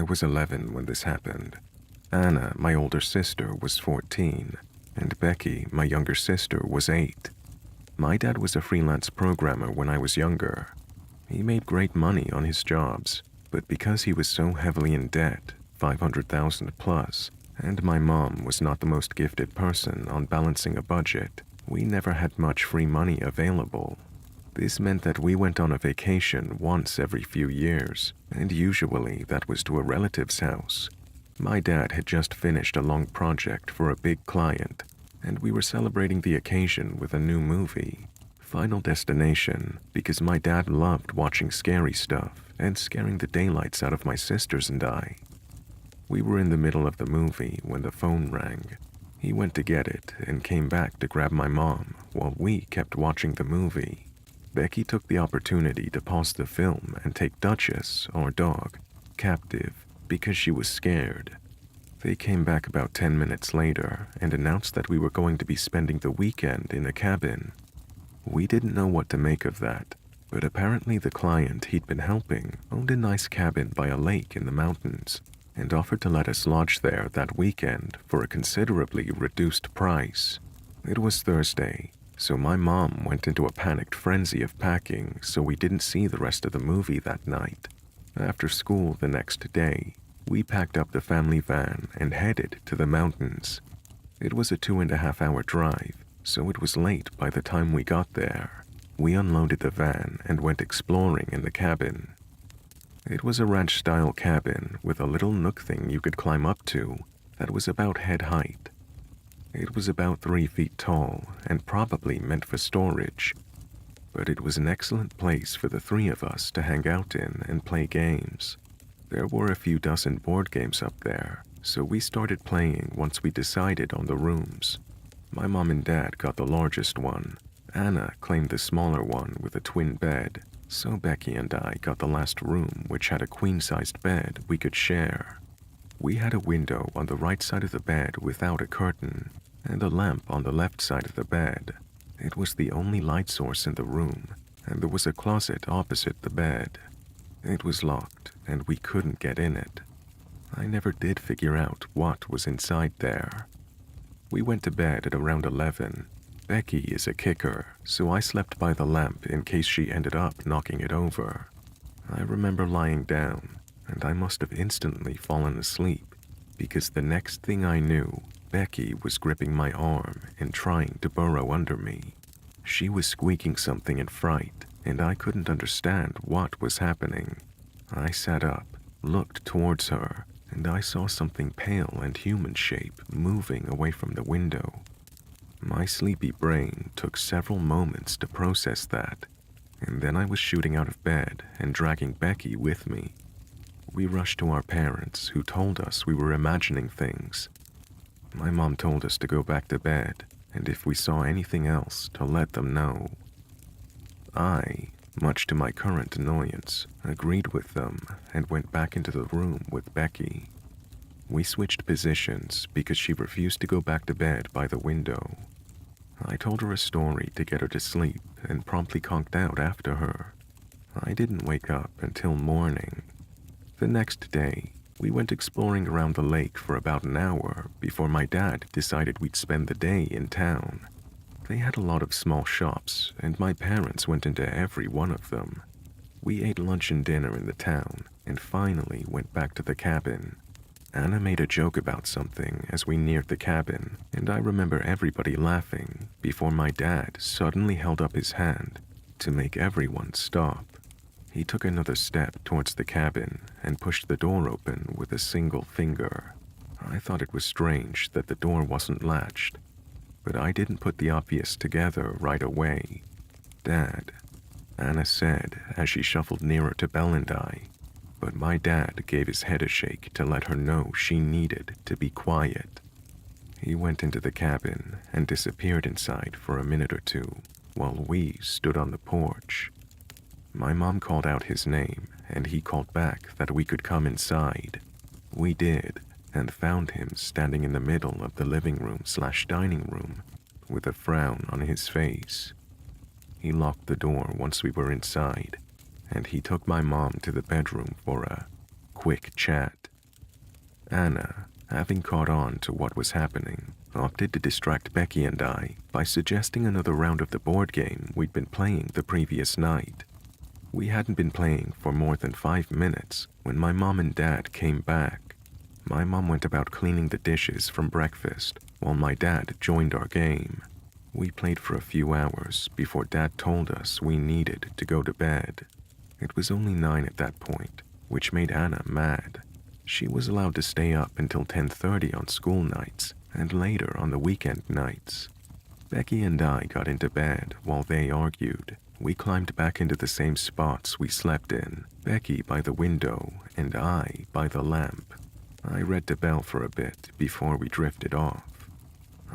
I was 11 when this happened. Anna, my older sister, was 14, and Becky, my younger sister, was 8. My dad was a freelance programmer when I was younger. He made great money on his jobs, but because he was so heavily in debt, $500,000 plus, and my mom was not the most gifted person on balancing a budget, we never had much free money available. This meant that we went on a vacation once every few years, and usually that was to a relative's house. My dad had just finished a long project for a big client, and we were celebrating the occasion with a new movie, Final Destination, because my dad loved watching scary stuff and scaring the daylights out of my sisters and I. We were in the middle of the movie when the phone rang. He went to get it and came back to grab my mom while we kept watching the movie. Becky took the opportunity to pause the film and take Duchess, our dog, captive because she was scared. They came back about 10 minutes later and announced that we were going to be spending the weekend in a cabin. We didn't know what to make of that, but apparently the client he'd been helping owned a nice cabin by a lake in the mountains and offered to let us lodge there that weekend for a considerably reduced price. It was Thursday, so my mom went into a panicked frenzy of packing so we didn't see the rest of the movie that night. After school the next day, we packed up the family van and headed to the mountains. It was a 2.5-hour drive, so it was late by the time we got there. We unloaded the van and went exploring in the cabin. It was a ranch-style cabin with a little nook thing you could climb up to that was about head height. It was about 3 feet tall and probably meant for storage, but it was an excellent place for the 3 of us to hang out in and play games. There were a few dozen board games up there, so we started playing once we decided on the rooms. My mom and dad got the largest one. Anna claimed the smaller one with a twin bed, so Becky and I got the last room, which had a queen-sized bed we could share. We had a window on the right side of the bed without a curtain, and a lamp on the left side of the bed. It was the only light source in the room, and there was a closet opposite the bed. It was locked, and we couldn't get in it. I never did figure out what was inside there. We went to bed at around 11. Becky is a kicker, so I slept by the lamp in case she ended up knocking it over. I remember lying down, and I must have instantly fallen asleep, because the next thing I knew, Becky was gripping my arm and trying to burrow under me. She was squeaking something in fright, and I couldn't understand what was happening. I sat up, looked towards her, and I saw something pale and human shape moving away from the window. My sleepy brain took several moments to process that, and then I was shooting out of bed and dragging Becky with me. We rushed to our parents, who told us we were imagining things. My mom told us to go back to bed, and if we saw anything else, to let them know. I, much to my current annoyance, agreed with them and went back into the room with Becky. We switched positions because she refused to go back to bed by the window. I told her a story to get her to sleep and promptly conked out after her. I didn't wake up until morning. The next day, we went exploring around the lake for about an hour before my dad decided we'd spend the day in town. They had a lot of small shops, and my parents went into every one of them. We ate lunch and dinner in the town, and finally went back to the cabin. Anna made a joke about something as we neared the cabin, and I remember everybody laughing before my dad suddenly held up his hand to make everyone stop. He took another step towards the cabin and pushed the door open with a single finger. I thought it was strange that the door wasn't latched, but I didn't put the obvious together right away. "Dad," Anna said as she shuffled nearer to Belle and I, but my dad gave his head a shake to let her know she needed to be quiet. He went into the cabin and disappeared inside for a minute or two while we stood on the porch. My mom called out his name, and he called back that we could come inside. We did, and found him standing in the middle of the living room/dining room with a frown on his face. He locked the door once we were inside, and he took my mom to the bedroom for a quick chat. Anna, having caught on to what was happening, opted to distract Becky and I by suggesting another round of the board game we'd been playing the previous night. We hadn't been playing for more than 5 minutes when my mom and dad came back. My mom went about cleaning the dishes from breakfast while my dad joined our game. We played for a few hours before Dad told us we needed to go to bed. It was only 9 at that point, which made Anna mad. She was allowed to stay up until 10:30 on school nights and later on the weekend nights. Becky and I got into bed while they argued. We climbed back into the same spots we slept in, Becky by the window and I by the lamp. I read the bell for a bit before we drifted off.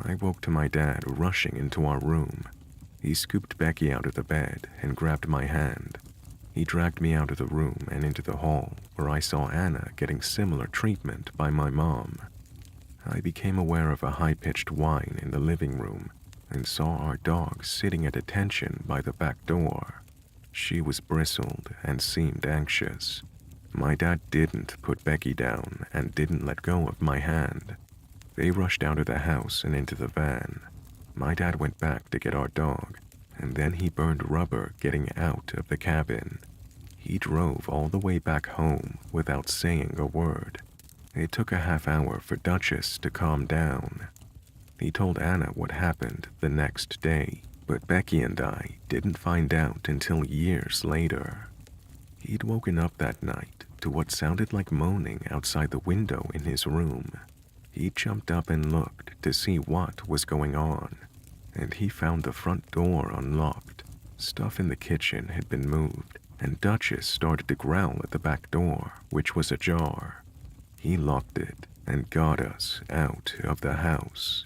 I woke to my dad rushing into our room. He scooped Becky out of the bed and grabbed my hand. He dragged me out of the room and into the hall, where I saw Anna getting similar treatment by my mom. I became aware of a high-pitched whine in the living room and saw our dog sitting at attention by the back door. She was bristled and seemed anxious. My dad didn't put Becky down and didn't let go of my hand. They rushed out of the house and into the van. My dad went back to get our dog, and then he burned rubber getting out of the cabin. He drove all the way back home without saying a word. It took a half hour for Duchess to calm down. He told Anna what happened the next day, but Becky and I didn't find out until years later. He'd woken up that night to what sounded like moaning outside the window in his room. He jumped up and looked to see what was going on, and he found the front door unlocked. Stuff in the kitchen had been moved, and Duchess started to growl at the back door, which was ajar. He locked it and got us out of the house.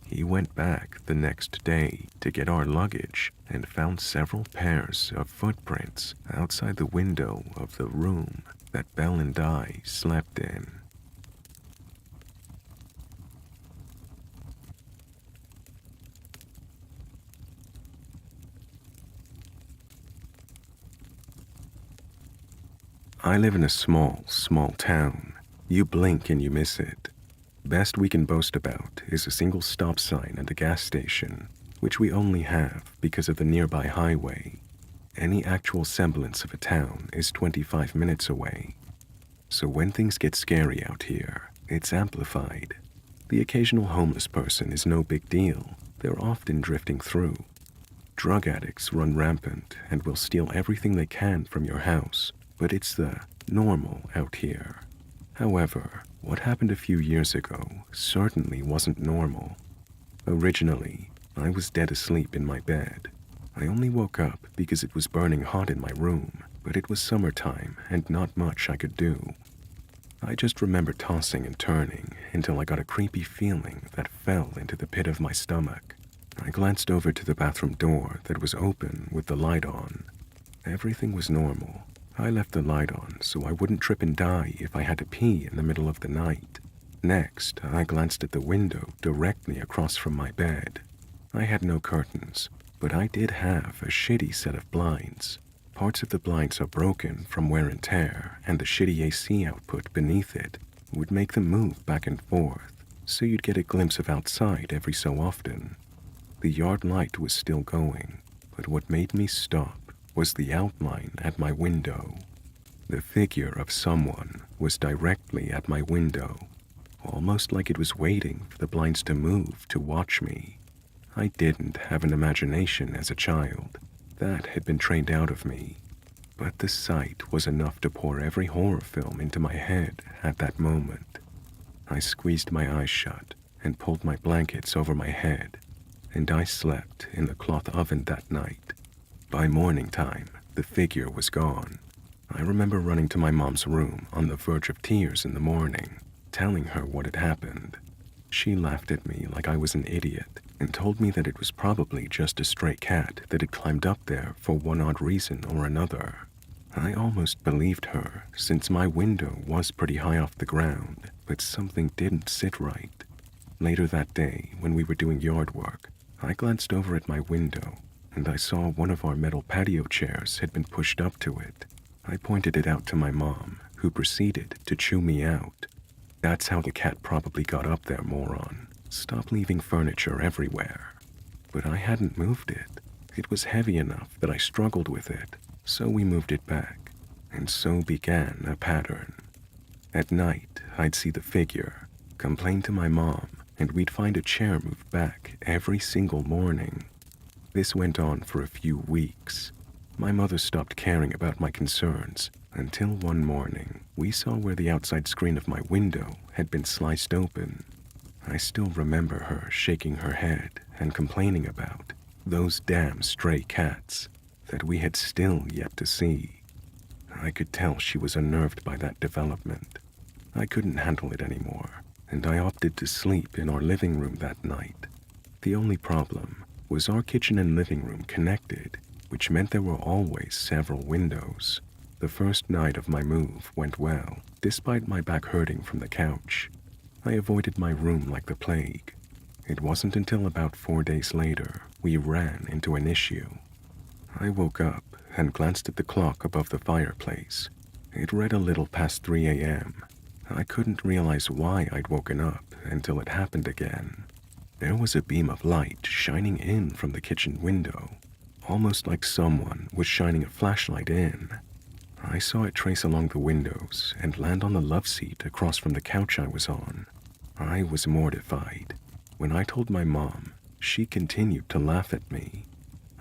He went back the next day to get our luggage and found several pairs of footprints outside the window of the room that Belle and I slept in. I live in a small town. You blink and you miss it. Best we can boast about is a single stop sign and a gas station, which we only have because of the nearby highway. Any actual semblance of a town is 25 minutes away. So when things get scary out here, it's amplified. The occasional homeless person is no big deal. They're often drifting through. Drug addicts run rampant and will steal everything they can from your house, but it's the normal out here. However, what happened a few years ago certainly wasn't normal. Originally, I was dead asleep in my bed. I only woke up because it was burning hot in my room, but it was summertime and not much I could do. I just remember tossing and turning until I got a creepy feeling that fell into the pit of my stomach. I glanced over to the bathroom door that was open with the light on. Everything was normal. I left the light on so I wouldn't trip and die if I had to pee in the middle of the night. Next, I glanced at the window directly across from my bed. I had no curtains, but I did have a shitty set of blinds. Parts of the blinds are broken from wear and tear, and the shitty AC output beneath it would make them move back and forth, so you'd get a glimpse of outside every so often. The yard light was still going, but what made me stop was the outline at my window. The figure of someone was directly at my window, almost like it was waiting for the blinds to move to watch me. I didn't have an imagination as a child. That had been trained out of me. But the sight was enough to pour every horror film into my head at that moment. I squeezed my eyes shut and pulled my blankets over my head, and I slept in the cloth oven that night. By morning time, the figure was gone. I remember running to my mom's room on the verge of tears in the morning, telling her what had happened. She laughed at me like I was an idiot and told me that it was probably just a stray cat that had climbed up there for one odd reason or another. I almost believed her, since my window was pretty high off the ground, but something didn't sit right. Later that day, when we were doing yard work, I glanced over at my window, and I saw one of our metal patio chairs had been pushed up to it. I pointed it out to my mom, who proceeded to chew me out. That's how the cat probably got up there, moron. Stop leaving furniture everywhere. But I hadn't moved it. It was heavy enough that I struggled with it, so we moved it back. And so began a pattern. At night, I'd see the figure, complain to my mom, and we'd find a chair moved back every single morning. This went on for a few weeks. My mother stopped caring about my concerns until one morning we saw where the outside screen of my window had been sliced open. I still remember her shaking her head and complaining about those damn stray cats that we had still yet to see. I could tell she was unnerved by that development. I couldn't handle it anymore, and I opted to sleep in our living room that night. The only problem was our kitchen and living room connected, which meant there were always several windows. The first night of my move went well, despite my back hurting from the couch. I avoided my room like the plague. It wasn't until about 4 days later we ran into an issue. I woke up and glanced at the clock above the fireplace. It read a little past 3 a.m. I couldn't realize why I'd woken up until it happened again. There was a beam of light shining in from the kitchen window, almost like someone was shining a flashlight in. I saw it trace along the windows and land on the love seat across from the couch I was on. I was mortified. When I told my mom, she continued to laugh at me.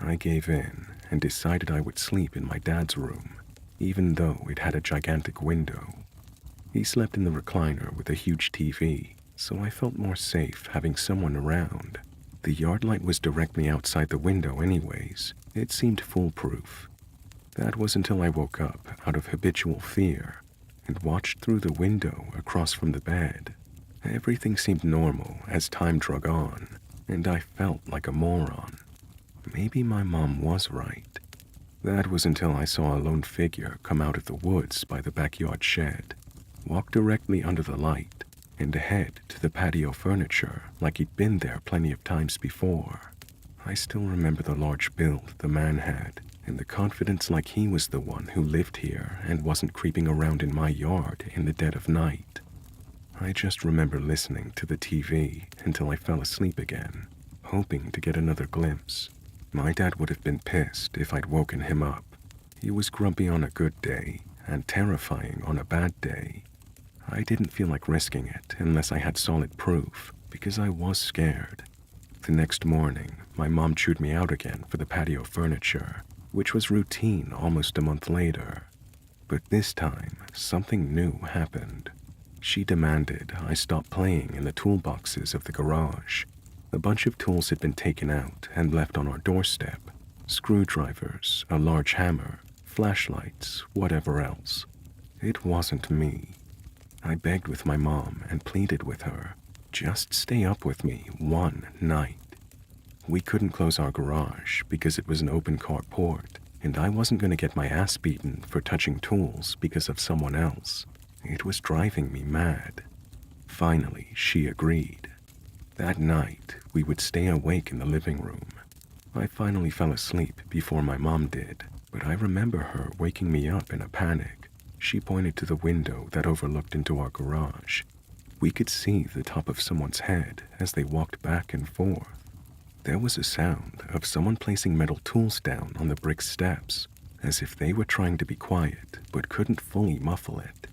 I gave in and decided I would sleep in my dad's room, even though it had a gigantic window. He slept in the recliner with a huge TV, so I felt more safe having someone around. The yard light was directly outside the window anyways. It seemed foolproof. That was until I woke up out of habitual fear and watched through the window across from the bed. Everything seemed normal as time drug on, and I felt like a moron. Maybe my mom was right. That was until I saw a lone figure come out of the woods by the backyard shed, walk directly under the light, and head to the patio furniture like he'd been there plenty of times before. I still remember the large build the man had, and the confidence like he was the one who lived here and wasn't creeping around in my yard in the dead of night. I just remember listening to the TV until I fell asleep again, hoping to get another glimpse. My dad would have been pissed if I'd woken him up. He was grumpy on a good day and terrifying on a bad day. I didn't feel like risking it unless I had solid proof, because I was scared. The next morning, my mom chewed me out again for the patio furniture, which was routine almost a month later. But this time, something new happened. She demanded I stop playing in the toolboxes of the garage. A bunch of tools had been taken out and left on our doorstep. Screwdrivers, a large hammer, flashlights, whatever else. It wasn't me. I begged with my mom and pleaded with her, just stay up with me one night. We couldn't close our garage because it was an open carport, and I wasn't going to get my ass beaten for touching tools because of someone else. It was driving me mad. Finally, she agreed. That night, we would stay awake in the living room. I finally fell asleep before my mom did, but I remember her waking me up in a panic. She pointed to the window that overlooked into our garage. We could see the top of someone's head as they walked back and forth. There was a sound of someone placing metal tools down on the brick steps, as if they were trying to be quiet but couldn't fully muffle it.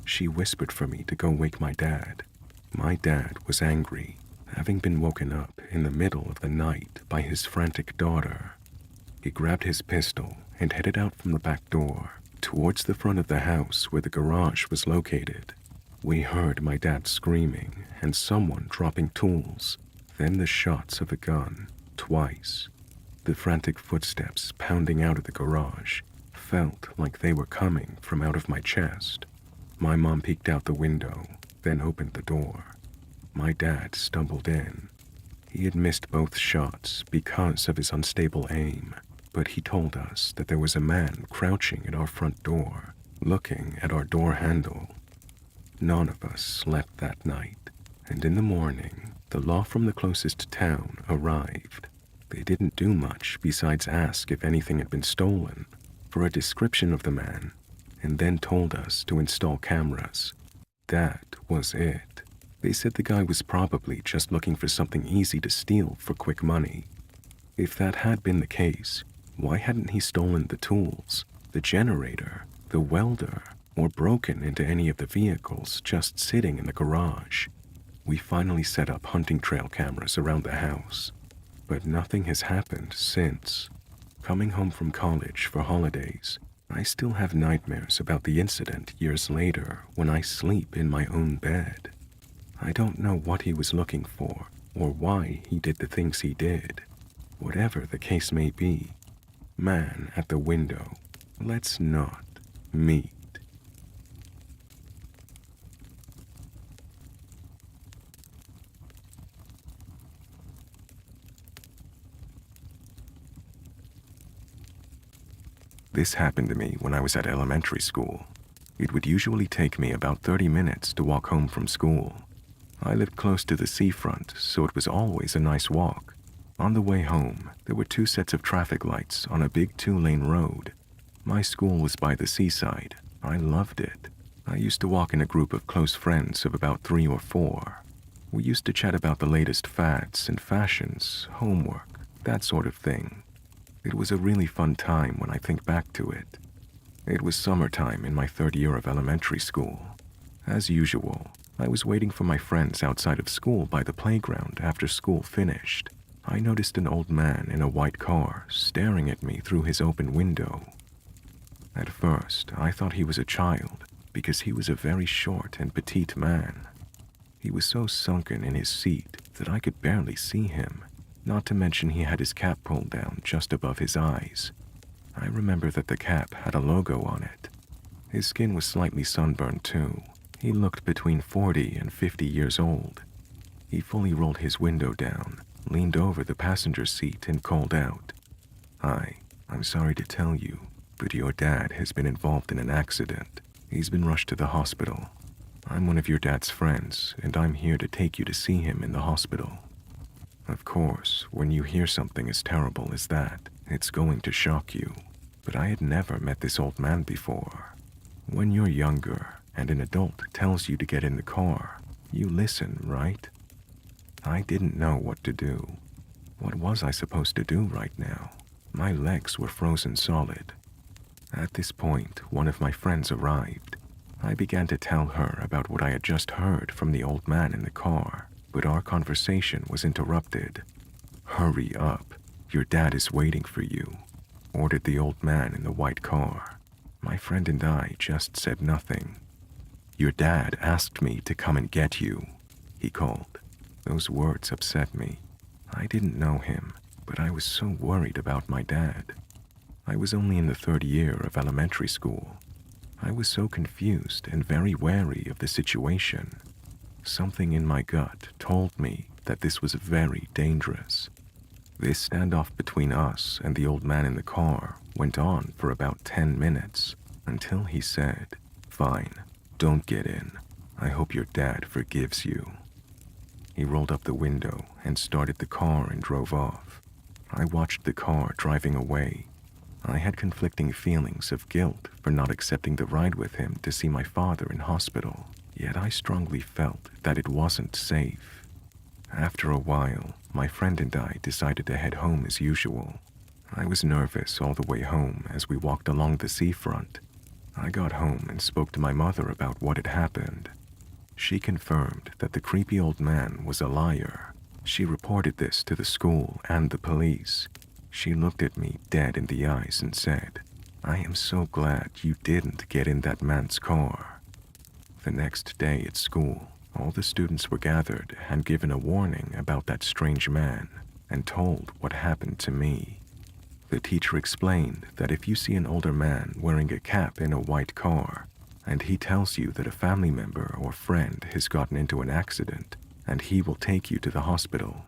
She whispered for me to go wake my dad. My dad was angry, having been woken up in the middle of the night by his frantic daughter. He grabbed his pistol and headed out from the back door, towards the front of the house where the garage was located. We heard my dad screaming and someone dropping tools, then the shots of a gun, twice. The frantic footsteps pounding out of the garage felt like they were coming from out of my chest. My mom peeked out the window, then opened the door. My dad stumbled in. He had missed both shots because of his unstable aim, but he told us that there was a man crouching at our front door, looking at our door handle. None of us slept that night, and in the morning, the law from the closest town arrived. They didn't do much besides ask if anything had been stolen, for a description of the man, and then told us to install cameras. That was it. They said the guy was probably just looking for something easy to steal for quick money. If that had been the case, why hadn't he stolen the tools, the generator, the welder, or broken into any of the vehicles just sitting in the garage? We finally set up hunting trail cameras around the house, but nothing has happened since. Coming home from college for holidays, I still have nightmares about the incident years later when I sleep in my own bed. I don't know what he was looking for or why he did the things he did. Whatever the case may be, man at the window, let's not meet. This happened to me when I was at elementary school. It would usually take me about 30 minutes to walk home from school. I lived close to the seafront, so it was always a nice walk. On the way home, there were 2 sets of traffic lights on a big 2-lane road. My school was by the seaside. I loved it. I used to walk in a group of close friends of about 3 or 4. We used to chat about the latest fads and fashions, homework, that sort of thing. It was a really fun time when I think back to it. It was summertime in my 3rd year of elementary school. As usual, I was waiting for my friends outside of school by the playground after school finished. I noticed an old man in a white car staring at me through his open window. At first, I thought he was a child because he was a very short and petite man. He was so sunken in his seat that I could barely see him, not to mention he had his cap pulled down just above his eyes. I remember that the cap had a logo on it. His skin was slightly sunburned too. He looked between 40 and 50 years old. He fully rolled his window down, leaned over the passenger seat and called out, "Hi, I'm sorry to tell you, but your dad has been involved in an accident. He's been rushed to the hospital. I'm one of your dad's friends, and I'm here to take you to see him in the hospital." Of course, when you hear something as terrible as that, it's going to shock you. But I had never met this old man before. When you're younger and an adult tells you to get in the car, you listen, right? I didn't know what to do. What was I supposed to do right now? My legs were frozen solid. At this point, one of my friends arrived. I began to tell her about what I had just heard from the old man in the car, but our conversation was interrupted. "Hurry up, your dad is waiting for you," ordered the old man in the white car. My friend and I just said nothing. "Your dad asked me to come and get you," he called. Those words upset me. I didn't know him, but I was so worried about my dad. I was only in the 3rd year of elementary school. I was so confused and very wary of the situation. Something in my gut told me that this was very dangerous. This standoff between us and the old man in the car went on for about 10 minutes until he said, "Fine, don't get in. I hope your dad forgives you." He rolled up the window and started the car and drove off. I watched the car driving away. I had conflicting feelings of guilt for not accepting the ride with him to see my father in hospital, yet I strongly felt that it wasn't safe. After a while, my friend and I decided to head home as usual. I was nervous all the way home as we walked along the seafront. I got home and spoke to my mother about what had happened. She confirmed that the creepy old man was a liar. She reported this to the school and the police. She looked at me dead in the eyes and said, "I am so glad you didn't get in that man's car." The next day at school, all the students were gathered and given a warning about that strange man and told what happened to me. The teacher explained that if you see an older man wearing a cap in a white car, and he tells you that a family member or friend has gotten into an accident and he will take you to the hospital,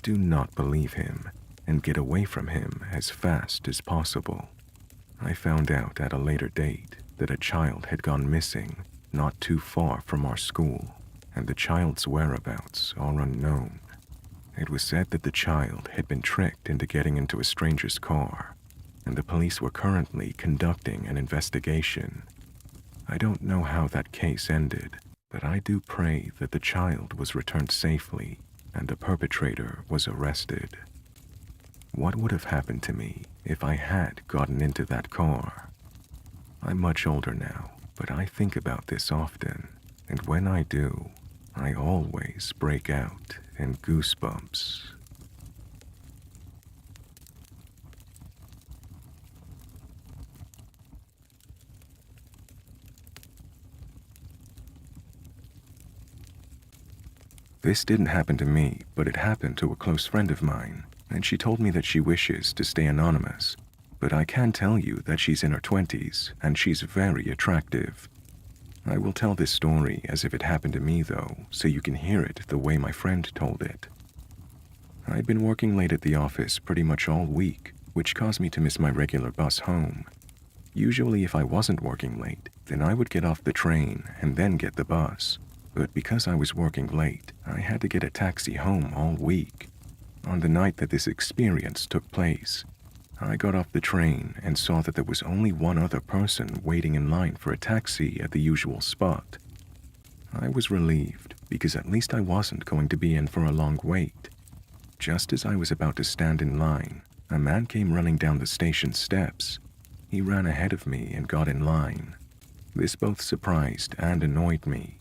do not believe him and get away from him as fast as possible. I found out at a later date that a child had gone missing not too far from our school, and the child's whereabouts are unknown. It was said that the child had been tricked into getting into a stranger's car, and the police were currently conducting an investigation. I don't know how that case ended, but I do pray that the child was returned safely and the perpetrator was arrested. What would have happened to me if I had gotten into that car? I'm much older now, but I think about this often, and when I do, I always break out in goosebumps. This didn't happen to me, but it happened to a close friend of mine, and she told me that she wishes to stay anonymous. But I can tell you that she's in her 20s, and she's very attractive. I will tell this story as if it happened to me though, so you can hear it the way my friend told it. I'd been working late at the office pretty much all week, which caused me to miss my regular bus home. Usually if I wasn't working late, then I would get off the train and then get the bus. But because I was working late, I had to get a taxi home all week. On the night that this experience took place, I got off the train and saw that there was only one other person waiting in line for a taxi at the usual spot. I was relieved because at least I wasn't going to be in for a long wait. Just as I was about to stand in line, a man came running down the station steps. He ran ahead of me and got in line. This both surprised and annoyed me.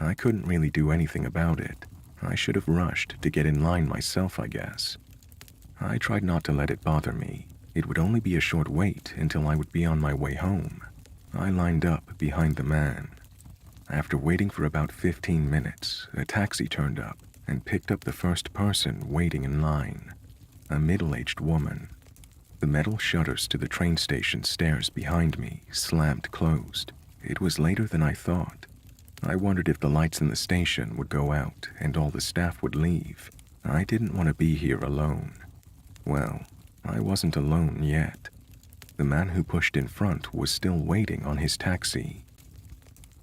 I couldn't really do anything about it. I should have rushed to get in line myself, I guess. I tried not to let it bother me. It would only be a short wait until I would be on my way home. I lined up behind the man. After waiting for about 15 minutes, a taxi turned up and picked up the first person waiting in line, a middle-aged woman. The metal shutters to the train station stairs behind me slammed closed. It was later than I thought. I wondered if the lights in the station would go out and all the staff would leave. I didn't want to be here alone. Well, I wasn't alone yet. The man who pushed in front was still waiting on his taxi.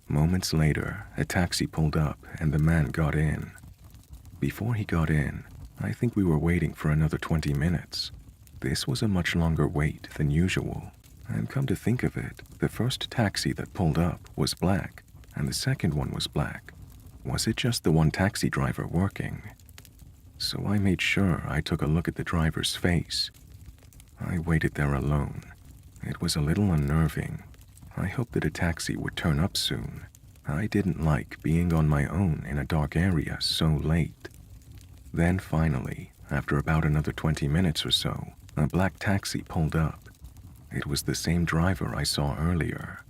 Moments later, a taxi pulled up and the man got in. Before he got in, I think we were waiting for another 20 minutes. This was a much longer wait than usual. And come to think of it, the first taxi that pulled up was black, and the second one was black. Was it just the one taxi driver working? So I made sure I took a look at the driver's face. I waited there alone. It was a little unnerving. I hoped that a taxi would turn up soon. I didn't like being on my own in a dark area so late. Then finally, after about another 20 minutes or so, a black taxi pulled up. It was the same driver I saw earlier.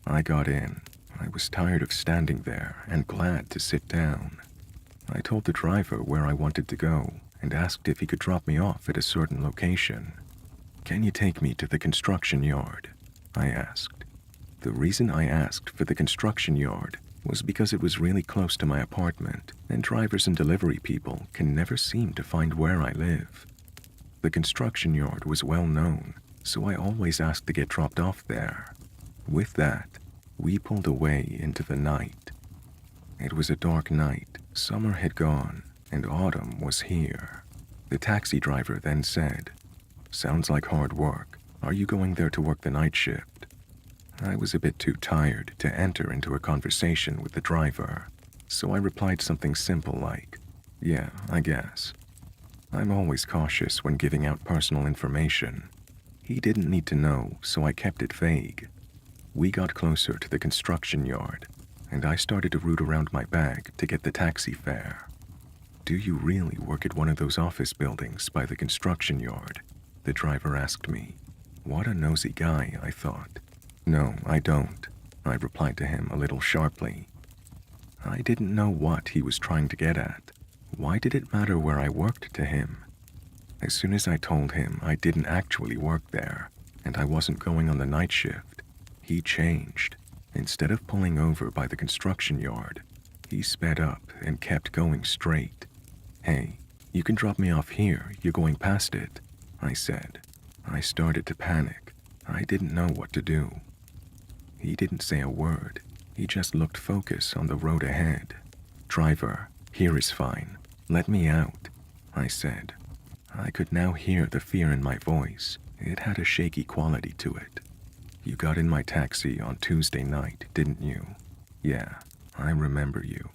I got in. I was tired of standing there and glad to sit down. I told the driver where I wanted to go and asked if he could drop me off at a certain location. "Can you take me to the construction yard?" I asked. The reason I asked for the construction yard was because it was really close to my apartment, and drivers and delivery people can never seem to find where I live. The construction yard was well known, so I always asked to get dropped off there. With that, we pulled away into the night. It was a dark night. Summer had gone, and autumn was here. The taxi driver then said, "Sounds like hard work. Are you going there to work the night shift?" I was a bit too tired to enter into a conversation with the driver, so I replied something simple like, "Yeah, I guess." I'm always cautious when giving out personal information. He didn't need to know, so I kept it vague. We got closer to the construction yard, and I started to root around my bag to get the taxi fare. "Do you really work at one of those office buildings by the construction yard?" the driver asked me. What a nosy guy, I thought. "No, I don't," I replied to him a little sharply. I didn't know what he was trying to get at. Why did it matter where I worked to him? As soon as I told him I didn't actually work there, and I wasn't going on the night shift, he changed. Instead of pulling over by the construction yard, he sped up and kept going straight. "Hey, you can drop me off here, you're going past it," I said. I started to panic. I didn't know what to do. He didn't say a word. He just looked focused on the road ahead. "Driver, here is fine. Let me out," I said. I could now hear the fear in my voice. It had a shaky quality to it. "You got in my taxi on Tuesday night, didn't you?" "Yeah," "I remember you,"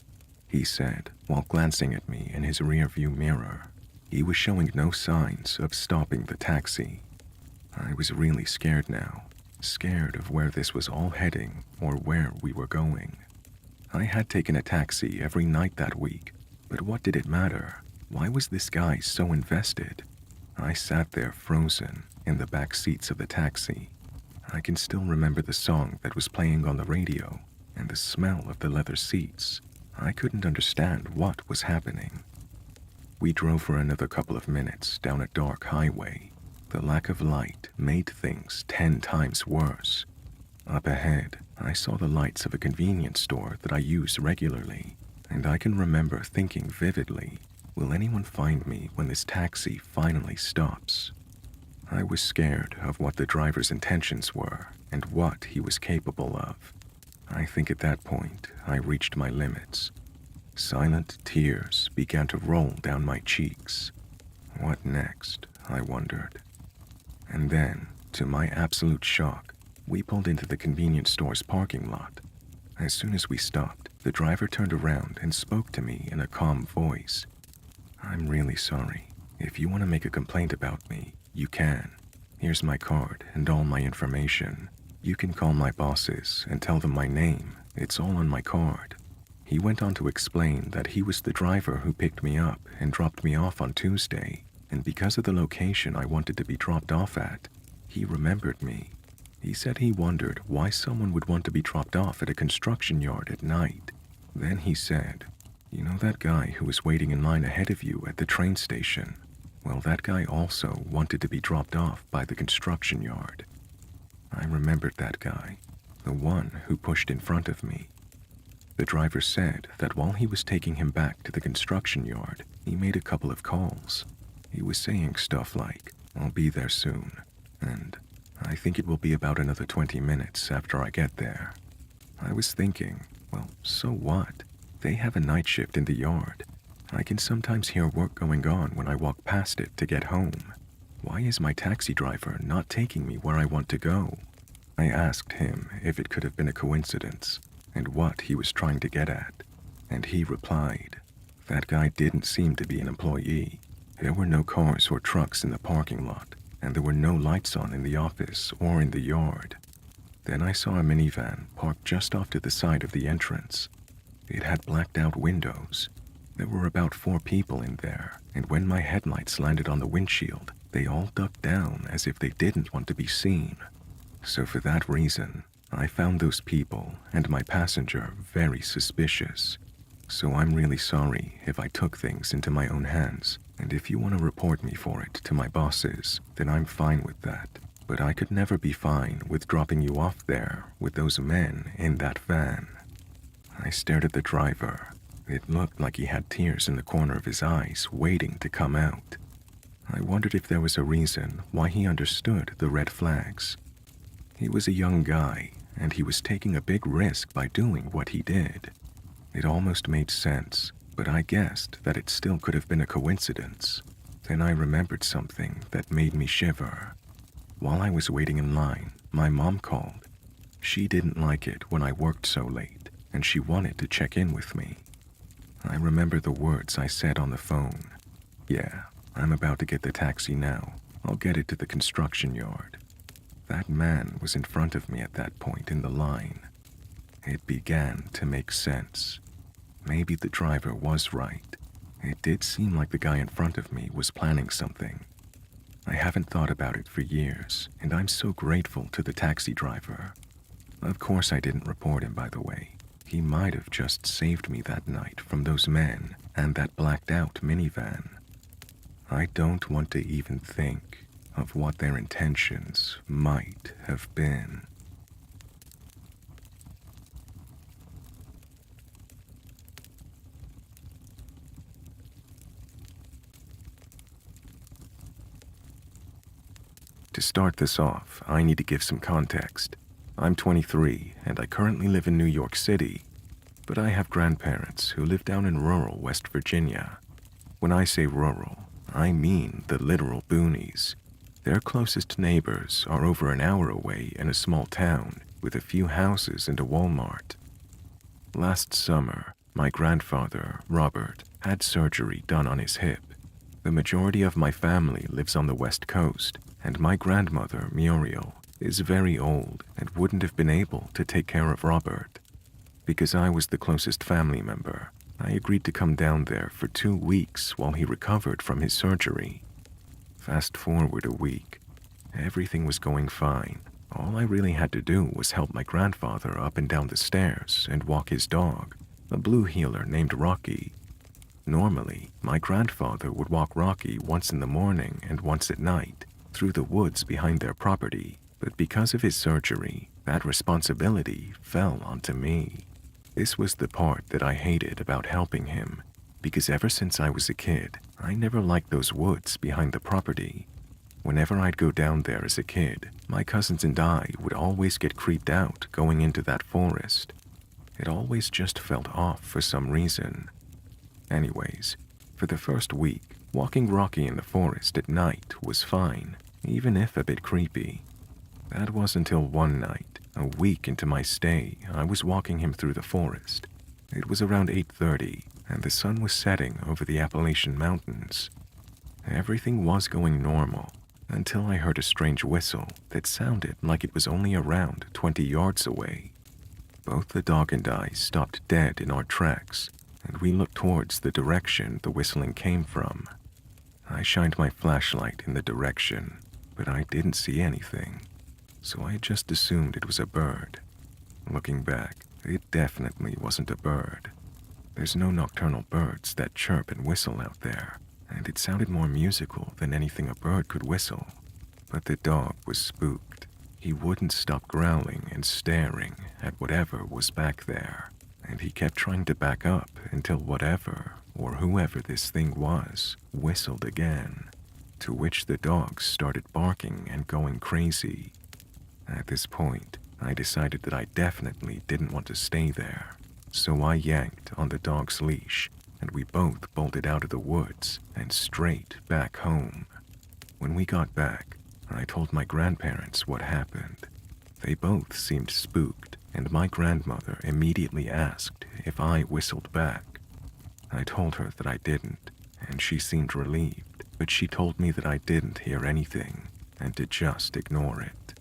he said while glancing at me in his rearview mirror. He was showing no signs of stopping the taxi. I was really scared now, scared of where this was all heading or where we were going. I had taken a taxi every night that week, but what did it matter? Why was this guy so invested? I sat there frozen in the back seats of the taxi. I can still remember the song that was playing on the radio and the smell of the leather seats. I couldn't understand what was happening. We drove for another couple of minutes down a dark highway. The lack of light made things 10 times worse. Up ahead, I saw the lights of a convenience store that I use regularly, and I can remember thinking vividly, will anyone find me when this taxi finally stops? I was scared of what the driver's intentions were and what he was capable of. I think at that point, I reached my limits. Silent tears began to roll down my cheeks. What next, I wondered. And then, to my absolute shock, we pulled into the convenience store's parking lot. As soon as we stopped, the driver turned around and spoke to me in a calm voice. "I'm really sorry. If you want to make a complaint about me, you can. Here's my card and all my information. You can call my bosses and tell them my name. It's all on my card." He went on to explain that he was the driver who picked me up and dropped me off on Tuesday, and because of the location I wanted to be dropped off at, he remembered me. He said he wondered why someone would want to be dropped off at a construction yard at night. Then he said, "You know that guy who was waiting in line ahead of you at the train station? Well, that guy also wanted to be dropped off by the construction yard." I remembered that guy, the one who pushed in front of me. The driver said that while he was taking him back to the construction yard, he made a couple of calls. He was saying stuff like, "I'll be there soon," and "I think it will be about another 20 minutes after I get there." I was thinking, well, so what? They have a night shift in the yard. I can sometimes hear work going on when I walk past it to get home. Why is my taxi driver not taking me where I want to go? I asked him if it could have been a coincidence and what he was trying to get at, and he replied, "That guy didn't seem to be an employee. There were no cars or trucks in the parking lot, and there were no lights on in the office or in the yard." Then I saw a minivan parked just off to the side of the entrance. It had blacked out windows. There were about 4 people in there, and when my headlights landed on the windshield, they all ducked down as if they didn't want to be seen. So for that reason, I found those people and my passenger very suspicious. So I'm really sorry if I took things into my own hands, and if you want to report me for it to my bosses, then I'm fine with that. But I could never be fine with dropping you off there with those men in that van. I stared at the driver. It looked like he had tears in the corner of his eyes waiting to come out. I wondered if there was a reason why he understood the red flags. He was a young guy, and he was taking a big risk by doing what he did. It almost made sense, but I guessed that it still could have been a coincidence. Then I remembered something that made me shiver. While I was waiting in line, my mom called. She didn't like it when I worked so late, and she wanted to check in with me. I remember the words I said on the phone. "Yeah, I'm about to get the taxi now. I'll get it to the construction yard." That man was in front of me at that point in the line. It began to make sense. Maybe the driver was right. It did seem like the guy in front of me was planning something. I haven't thought about it for years, and I'm so grateful to the taxi driver. Of course I didn't report him, by the way. He might have just saved me that night from those men and that blacked-out minivan. I don't want to even think of what their intentions might have been. To start this off, I need to give some context. I'm 23, and I currently live in New York City, but I have grandparents who live down in rural West Virginia. When I say rural, I mean the literal boonies. Their closest neighbors are over an hour away in a small town with a few houses and a Walmart. Last summer, my grandfather, Robert, had surgery done on his hip. The majority of my family lives on the West Coast, and my grandmother, Muriel, is very old and wouldn't have been able to take care of Robert. Because I was the closest family member, I agreed to come down there for 2 weeks while he recovered from his surgery. Fast forward a week. Everything was going fine. All I really had to do was help my grandfather up and down the stairs and walk his dog, a blue heeler named Rocky. Normally, my grandfather would walk Rocky once in the morning and once at night through the woods behind their property, but because of his surgery, that responsibility fell onto me. This was the part that I hated about helping him, because ever since I was a kid, I never liked those woods behind the property. Whenever I'd go down there as a kid, my cousins and I would always get creeped out going into that forest. It always just felt off for some reason. Anyways, for the first week, walking Rocky in the forest at night was fine, even if a bit creepy. That was until one night, a week into my stay, I was walking him through the forest. It was around 8:30, and the sun was setting over the Appalachian Mountains. Everything was going normal, until I heard a strange whistle that sounded like it was only around 20 yards away. Both the dog and I stopped dead in our tracks, and we looked towards the direction the whistling came from. I shined my flashlight in the direction, but I didn't see anything, so I just assumed it was a bird. Looking back, it definitely wasn't a bird. There's no nocturnal birds that chirp and whistle out there, and it sounded more musical than anything a bird could whistle. But the dog was spooked. He wouldn't stop growling and staring at whatever was back there, and he kept trying to back up until whatever or whoever this thing was whistled again, to which the dog started barking and going crazy. At this point, I decided that I definitely didn't want to stay there, so I yanked on the dog's leash, and we both bolted out of the woods and straight back home. When we got back, I told my grandparents what happened. They both seemed spooked, and my grandmother immediately asked if I whistled back. I told her that I didn't, and she seemed relieved, but she told me that I didn't hear anything and to just ignore it.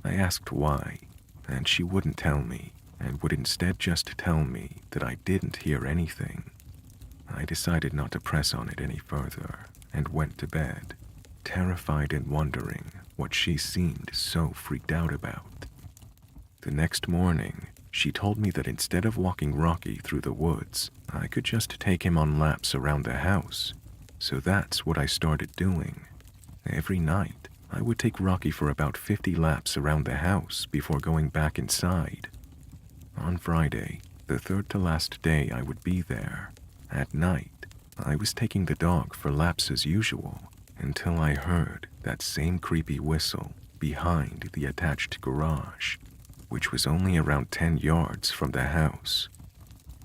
I asked why, and she wouldn't tell me, and would instead just tell me that I didn't hear anything. I decided not to press on it any further and went to bed, terrified and wondering what she seemed so freaked out about. The next morning, she told me that instead of walking Rocky through the woods, I could just take him on laps around the house. So that's what I started doing. Every night, I would take Rocky for about 50 laps around the house before going back inside. On Friday, the third to last day I would be there, at night, I was taking the dog for laps as usual until I heard that same creepy whistle behind the attached garage, which was only around 10 yards from the house.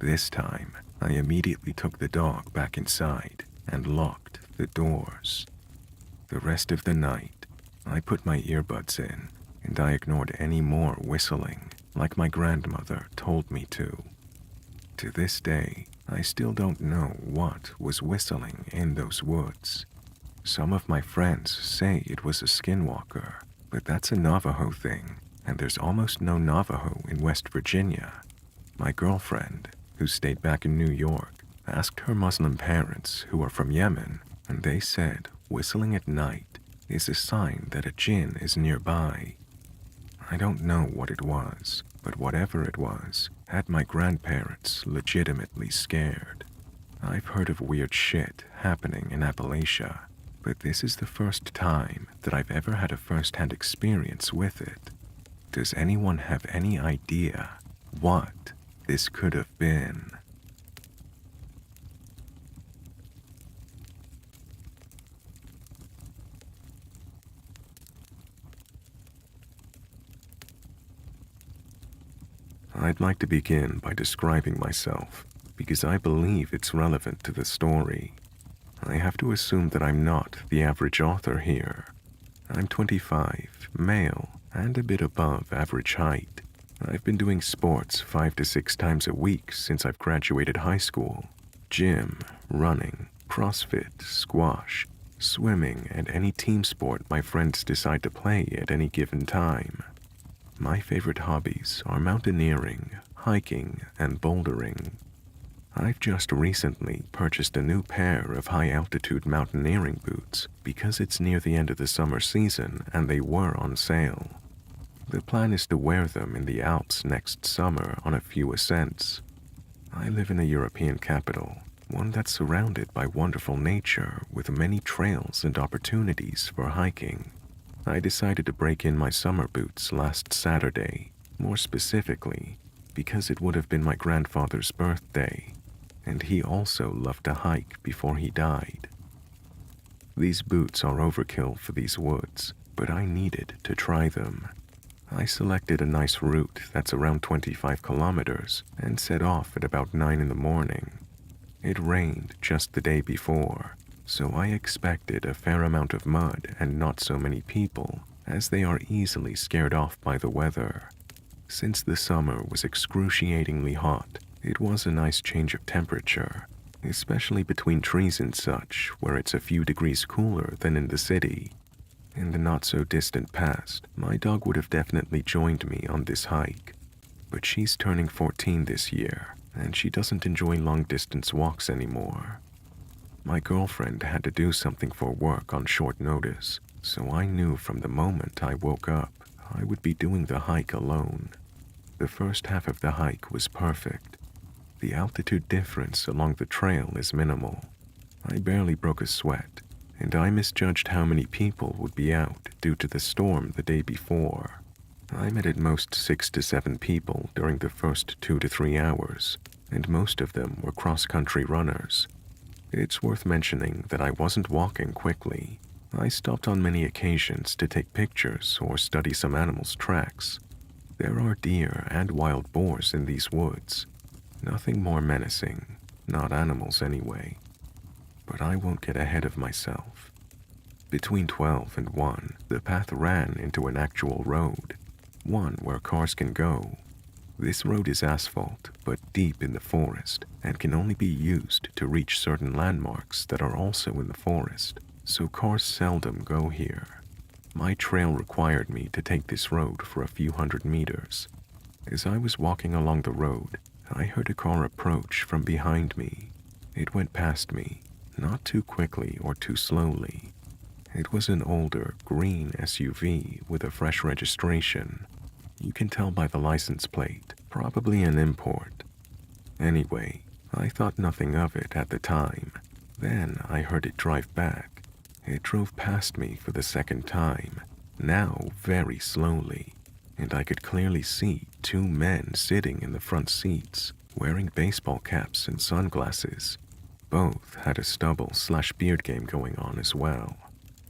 This time, I immediately took the dog back inside and locked the doors. The rest of the night, I put my earbuds in, and I ignored any more whistling, like my grandmother told me to. To this day, I still don't know what was whistling in those woods. Some of my friends say it was a skinwalker, but that's a Navajo thing, and there's almost no Navajo in West Virginia. My girlfriend, who stayed back in New York, asked her Muslim parents who are from Yemen, and they said whistling at night is a sign that a jinn is nearby. I don't know what it was, but whatever it was, had my grandparents legitimately scared. I've heard of weird shit happening in Appalachia, but this is the first time that I've ever had a first-hand experience with it. Does anyone have any idea what this could have been? I'd like to begin by describing myself, because I believe it's relevant to the story. I have to assume that I'm not the average author here. I'm 25, male, and a bit above average height. I've been doing sports 5 to 6 times a week since I've graduated high school. Gym, running, CrossFit, squash, swimming, and any team sport my friends decide to play at any given time. My favorite hobbies are mountaineering, hiking, and bouldering. I've just recently purchased a new pair of high-altitude mountaineering boots because it's near the end of the summer season and they were on sale. The plan is to wear them in the Alps next summer on a few ascents. I live in a European capital, one that's surrounded by wonderful nature with many trails and opportunities for hiking. I decided to break in my summer boots last Saturday, more specifically because it would have been my grandfather's birthday, and he also loved to hike before he died. These boots are overkill for these woods, but I needed to try them. I selected a nice route that's around 25 kilometers and set off at about 9 in the morning. It rained just the day before, so I expected a fair amount of mud and not so many people, as they are easily scared off by the weather. Since the summer was excruciatingly hot, it was a nice change of temperature, especially between trees and such, where it's a few degrees cooler than in the city. In the not-so-distant past, my dog would have definitely joined me on this hike, but she's turning 14 this year, and she doesn't enjoy long-distance walks anymore. My girlfriend had to do something for work on short notice, so I knew from the moment I woke up I would be doing the hike alone. The first half of the hike was perfect. The altitude difference along the trail is minimal. I barely broke a sweat, and I misjudged how many people would be out due to the storm the day before. I met at most 6 to 7 people during the first 2 to 3 hours, and most of them were cross-country runners. It's worth mentioning that I wasn't walking quickly. I stopped on many occasions to take pictures or study some animals' tracks. There are deer and wild boars in these woods. Nothing more menacing, not animals anyway. But I won't get ahead of myself. Between 12 and 1, the path ran into an actual road, one where cars can go. This road is asphalt, but deep in the forest, and can only be used to reach certain landmarks that are also in the forest, so cars seldom go here. My trail required me to take this road for a few hundred meters. As I was walking along the road, I heard a car approach from behind me. It went past me, not too quickly or too slowly. It was an older, green SUV with a fresh registration. You can tell by the license plate, probably an import. Anyway, I thought nothing of it at the time. Then I heard it drive back. It drove past me for the second time, now very slowly, and I could clearly see 2 men sitting in the front seats, wearing baseball caps and sunglasses. Both had a stubble/beard game going on as well.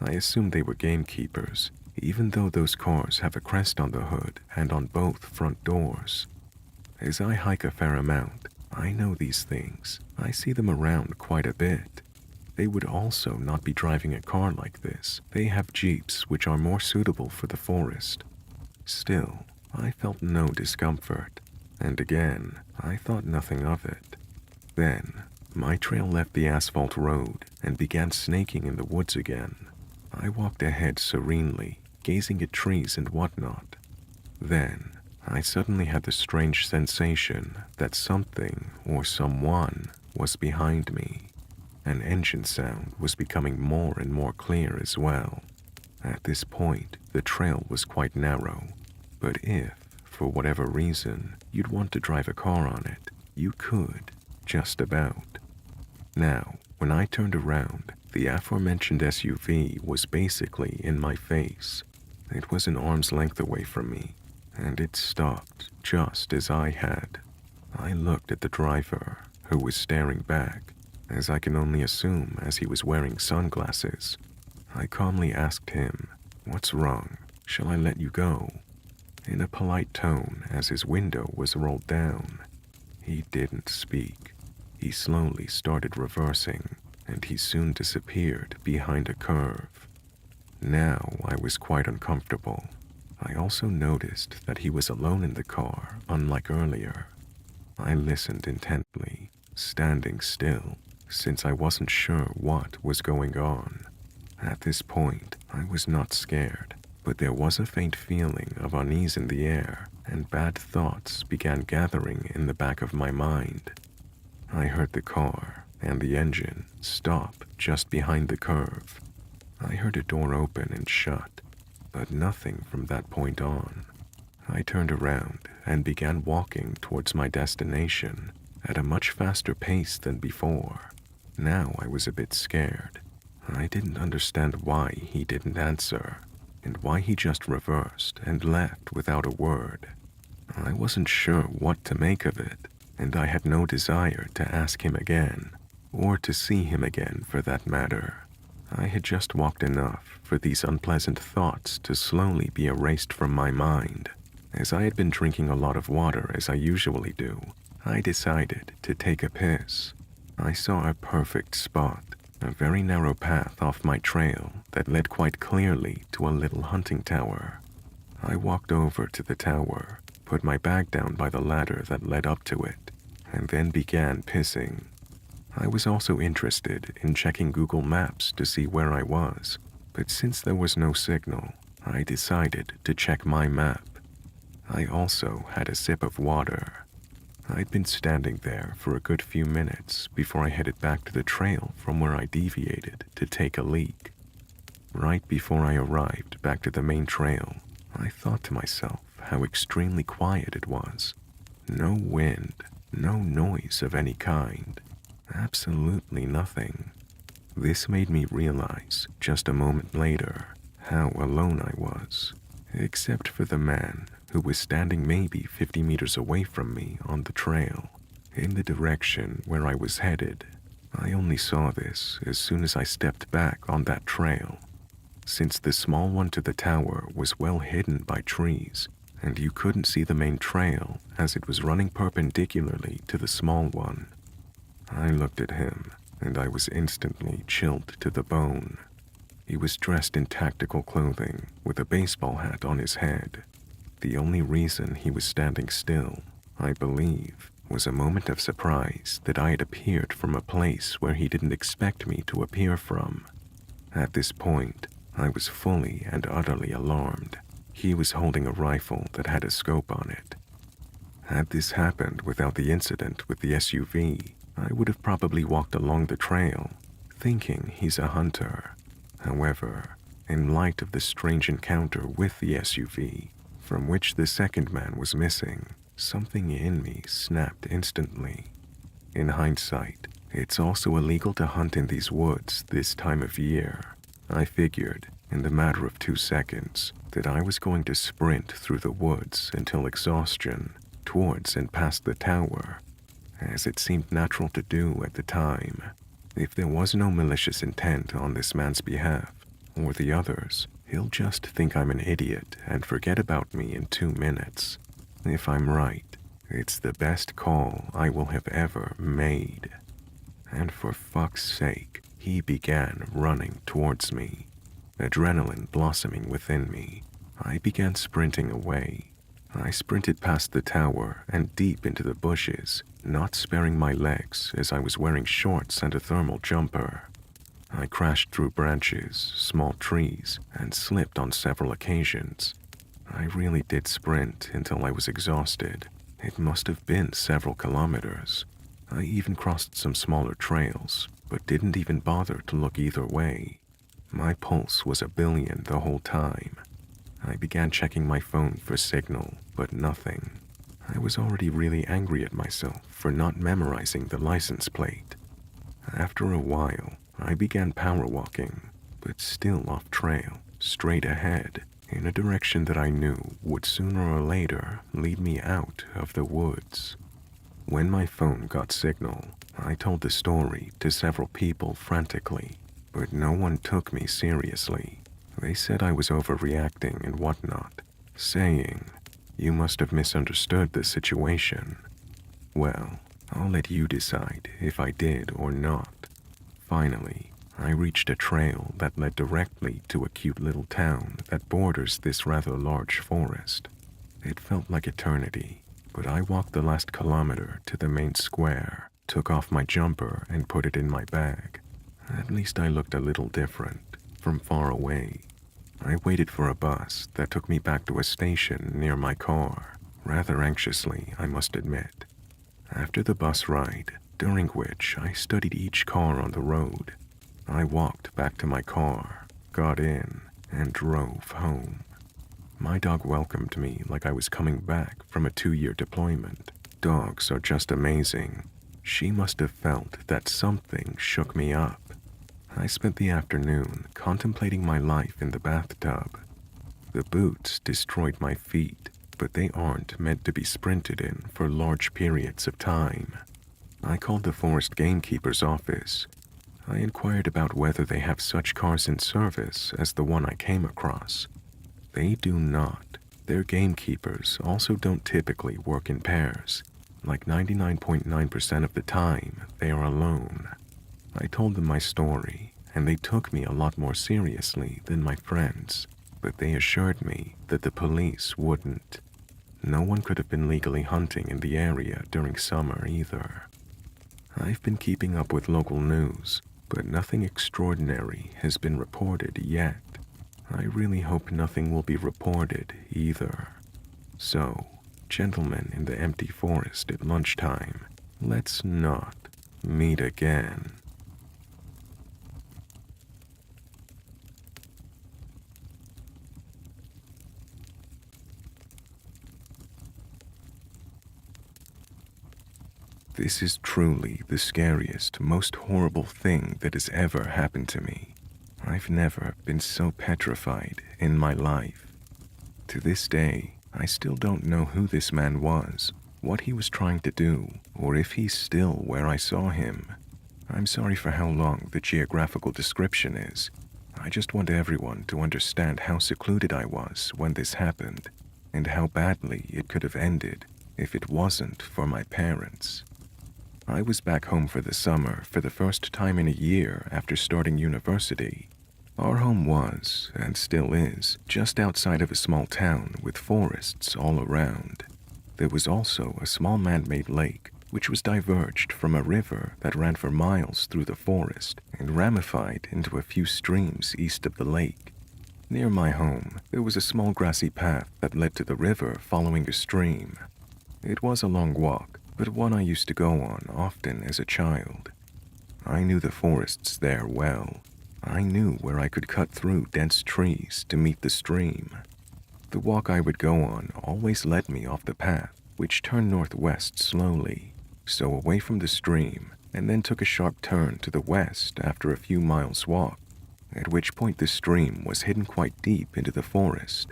I assumed they were gamekeepers, even though those cars have a crest on the hood and on both front doors. As I hike a fair amount, I know these things. I see them around quite a bit. They would also not be driving a car like this. They have jeeps which are more suitable for the forest. Still, I felt no discomfort, and again, I thought nothing of it. Then, my trail left the asphalt road and began snaking in the woods again. I walked ahead serenely, gazing at trees and whatnot. Then, I suddenly had the strange sensation that something or someone was behind me. An engine sound was becoming more and more clear as well. At this point, the trail was quite narrow, but if, for whatever reason, you'd want to drive a car on it, you could, just about. Now, when I turned around, the aforementioned SUV was basically in my face. It was an arm's length away from me, and it stopped just as I had. I looked at the driver, who was staring back, as I can only assume as he was wearing sunglasses. I calmly asked him, "What's wrong? Shall I let you go?" In a polite tone as his window was rolled down. He didn't speak. He slowly started reversing, and he soon disappeared behind a curve. Now I was quite uncomfortable. I also noticed that he was alone in the car, unlike earlier. I listened intently, standing still, since I wasn't sure what was going on. At this point, I was not scared, but there was a faint feeling of unease in the air, and bad thoughts began gathering in the back of my mind. I heard the car and the engine stop just behind the curve. I heard a door open and shut, but nothing from that point on. I turned around and began walking towards my destination at a much faster pace than before. Now I was a bit scared. I didn't understand why he didn't answer, and why he just reversed and left without a word. I wasn't sure what to make of it, and I had no desire to ask him again, or to see him again for that matter. I had just walked enough for these unpleasant thoughts to slowly be erased from my mind. As I had been drinking a lot of water as I usually do, I decided to take a piss. I saw a perfect spot, a very narrow path off my trail that led quite clearly to a little hunting tower. I walked over to the tower, put my bag down by the ladder that led up to it, and then began pissing. I was also interested in checking Google Maps to see where I was, but since there was no signal, I decided to check my map. I also had a sip of water. I'd been standing there for a good few minutes before I headed back to the trail from where I deviated to take a leak. Right before I arrived back to the main trail, I thought to myself how extremely quiet it was. No wind, no noise of any kind. Absolutely nothing. This made me realize just a moment later how alone I was, except for the man who was standing maybe 50 meters away from me on the trail, in the direction where I was headed. I only saw this as soon as I stepped back on that trail, since the small one to the tower was well hidden by trees, and you couldn't see the main trail as it was running perpendicularly to the small one. I looked at him, and I was instantly chilled to the bone. He was dressed in tactical clothing with a baseball hat on his head. The only reason he was standing still, I believe, was a moment of surprise that I had appeared from a place where he didn't expect me to appear from. At this point, I was fully and utterly alarmed. He was holding a rifle that had a scope on it. Had this happened without the incident with the SUV, I would have probably walked along the trail, thinking he's a hunter. However, in light of the strange encounter with the SUV, from which the second man was missing, something in me snapped instantly. In hindsight, it's also illegal to hunt in these woods this time of year. I figured, in the matter of 2 seconds, that I was going to sprint through the woods until exhaustion, towards and past the tower, as it seemed natural to do at the time. If there was no malicious intent on this man's behalf, or the others, he'll just think I'm an idiot and forget about me in 2 minutes. If I'm right, it's the best call I will have ever made. And for fuck's sake, he began running towards me. Adrenaline blossoming within me, I began sprinting away. I sprinted past the tower and deep into the bushes, not sparing my legs as I was wearing shorts and a thermal jumper. I crashed through branches, small trees, and slipped on several occasions. I really did sprint until I was exhausted. It must have been several kilometers. I even crossed some smaller trails, but didn't even bother to look either way. My pulse was 1,000,000,000 the whole time. I began checking my phone for signal, but nothing. I was already really angry at myself for not memorizing the license plate. After a while, I began power walking, but still off trail, straight ahead, in a direction that I knew would sooner or later lead me out of the woods. When my phone got signal, I told the story to several people frantically, but no one took me seriously. They said I was overreacting and whatnot, saying, "You must have misunderstood the situation." Well, I'll let you decide if I did or not. Finally, I reached a trail that led directly to a cute little town that borders this rather large forest. It felt like eternity, but I walked the last kilometer to the main square, took off my jumper and put it in my bag. At least I looked a little different, from far away. I waited for a bus that took me back to a station near my car, rather anxiously, I must admit. After the bus ride, during which I studied each car on the road, I walked back to my car, got in, and drove home. My dog welcomed me like I was coming back from a 2-year deployment. Dogs are just amazing. She must have felt that something shook me up. I spent the afternoon contemplating my life in the bathtub. The boots destroyed my feet, but they aren't meant to be sprinted in for large periods of time. I called the forest gamekeeper's office. I inquired about whether they have such cars in service as the one I came across. They do not. Their gamekeepers also don't typically work in pairs. Like 99.9% of the time, they are alone. I told them my story, and they took me a lot more seriously than my friends, but they assured me that the police wouldn't. No one could have been legally hunting in the area during summer either. I've been keeping up with local news, but nothing extraordinary has been reported yet. I really hope nothing will be reported either. So, gentlemen in the empty forest at lunchtime, let's not meet again. This is truly the scariest, most horrible thing that has ever happened to me. I've never been so petrified in my life. To this day, I still don't know who this man was, what he was trying to do, or if he's still where I saw him. I'm sorry for how long the geographical description is. I just want everyone to understand how secluded I was when this happened, and how badly it could have ended if it wasn't for my parents. I was back home for the summer for the first time in a year after starting university. Our home was, and still is, just outside of a small town with forests all around. There was also a small man-made lake, which was diverged from a river that ran for miles through the forest and ramified into a few streams east of the lake. Near my home, there was a small grassy path that led to the river following a stream. It was a long walk, but one I used to go on often as a child. I knew the forests there well. I knew where I could cut through dense trees to meet the stream. The walk I would go on always led me off the path, which turned northwest slowly, so away from the stream, and then took a sharp turn to the west after a few miles' walk, at which point the stream was hidden quite deep into the forest.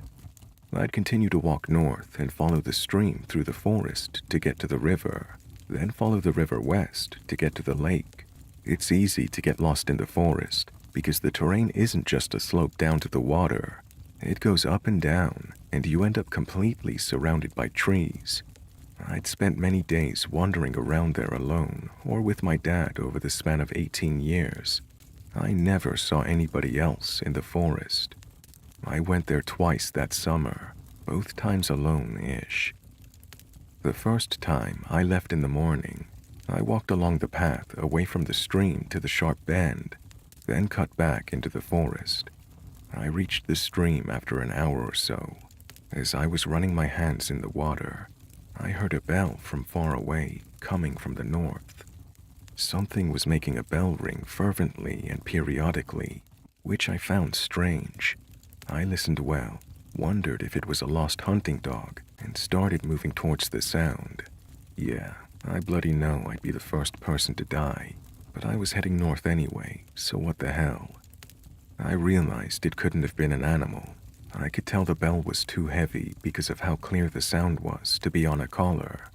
I'd continue to walk north and follow the stream through the forest to get to the river, then follow the river west to get to the lake. It's easy to get lost in the forest because the terrain isn't just a slope down to the water. It goes up and down, and you end up completely surrounded by trees. I'd spent many days wandering around there alone or with my dad over the span of 18 years. I never saw anybody else in the forest. I went there twice that summer, both times alone-ish. The first time I left in the morning, I walked along the path away from the stream to the sharp bend, then cut back into the forest. I reached the stream after an hour or so. As I was running my hands in the water, I heard a bell from far away coming from the north. Something was making a bell ring fervently and periodically, which I found strange. I listened well, wondered if it was a lost hunting dog, and started moving towards the sound. Yeah, I bloody know I'd be the first person to die, but I was heading north anyway, so what the hell? I realized it couldn't have been an animal. I could tell the bell was too heavy because of how clear the sound was to be on a collar.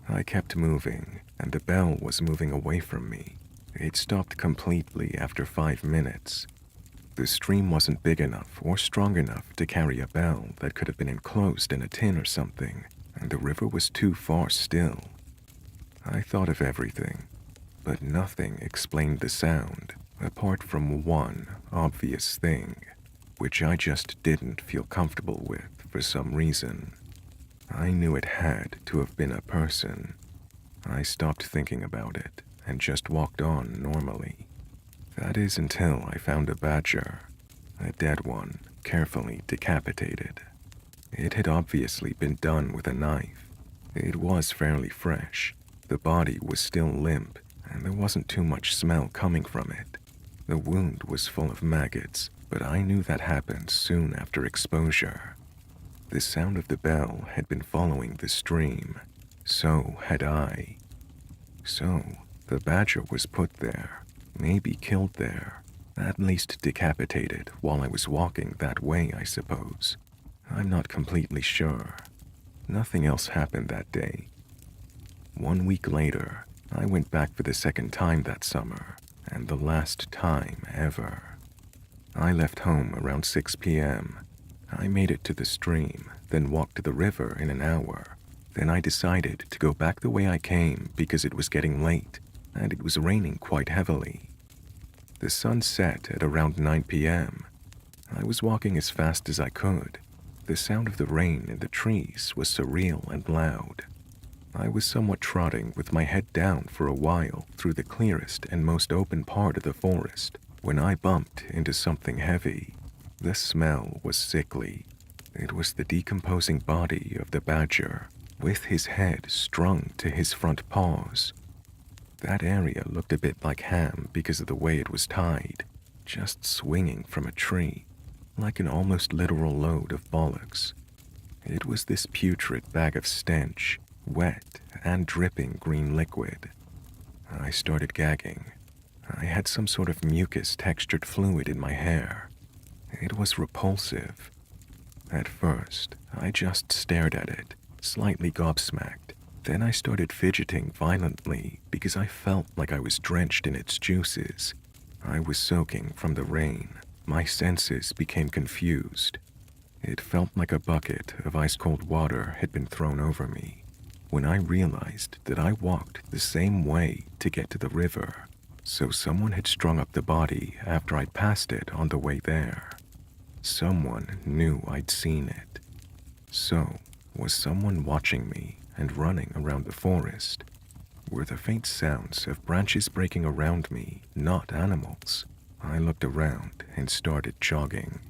I kept moving, and the bell was moving away from me. It stopped completely after 5 minutes. The stream wasn't big enough or strong enough to carry a bell that could have been enclosed in a tin or something, and the river was too far still. I thought of everything, but nothing explained the sound. apart from one obvious thing, which I just didn't feel comfortable with for some reason. I knew it had to have been a person. I stopped thinking about it and just walked on normally. That is until I found a badger, a dead one, carefully decapitated. It had obviously been done with a knife. It was fairly fresh. The body was still limp, and there wasn't too much smell coming from it. The wound was full of maggots, but I knew that happened soon after exposure. The sound of the bell had been following the stream. So had I. So, the badger was put there, maybe killed there, at least decapitated while I was walking that way, I suppose. I'm not completely sure. Nothing else happened that day. 1 week later, I went back for the second time that summer, and the last time ever. I left home around 6 p.m. I made it to the stream, then walked to the river in an hour. Then I decided to go back the way I came because it was getting late, and it was raining quite heavily. The sun set at around 9 p.m. I was walking as fast as I could. The sound of the rain in the trees was surreal and loud. I was somewhat trotting with my head down for a while through the clearest and most open part of the forest when I bumped into something heavy. The smell was sickly. It was the decomposing body of the badger, with his head strung to his front paws. That area looked a bit like ham because of the way it was tied, just swinging from a tree, like an almost literal load of bollocks. It was this putrid bag of stench, wet and dripping green liquid. I started gagging. I had some sort of mucus-textured fluid in my hair. It was repulsive. At first, I just stared at it, slightly gobsmacked. Then I started fidgeting violently because I felt like I was drenched in its juices. I was soaking from the rain. My senses became confused. It felt like a bucket of ice-cold water had been thrown over me when I realized that I walked the same way to get to the river. So someone had strung up the body after I'd passed it on the way there. Someone knew I'd seen it. So, was someone watching me and running around the forest? Were the faint sounds of branches breaking around me not animals? I looked around and started jogging.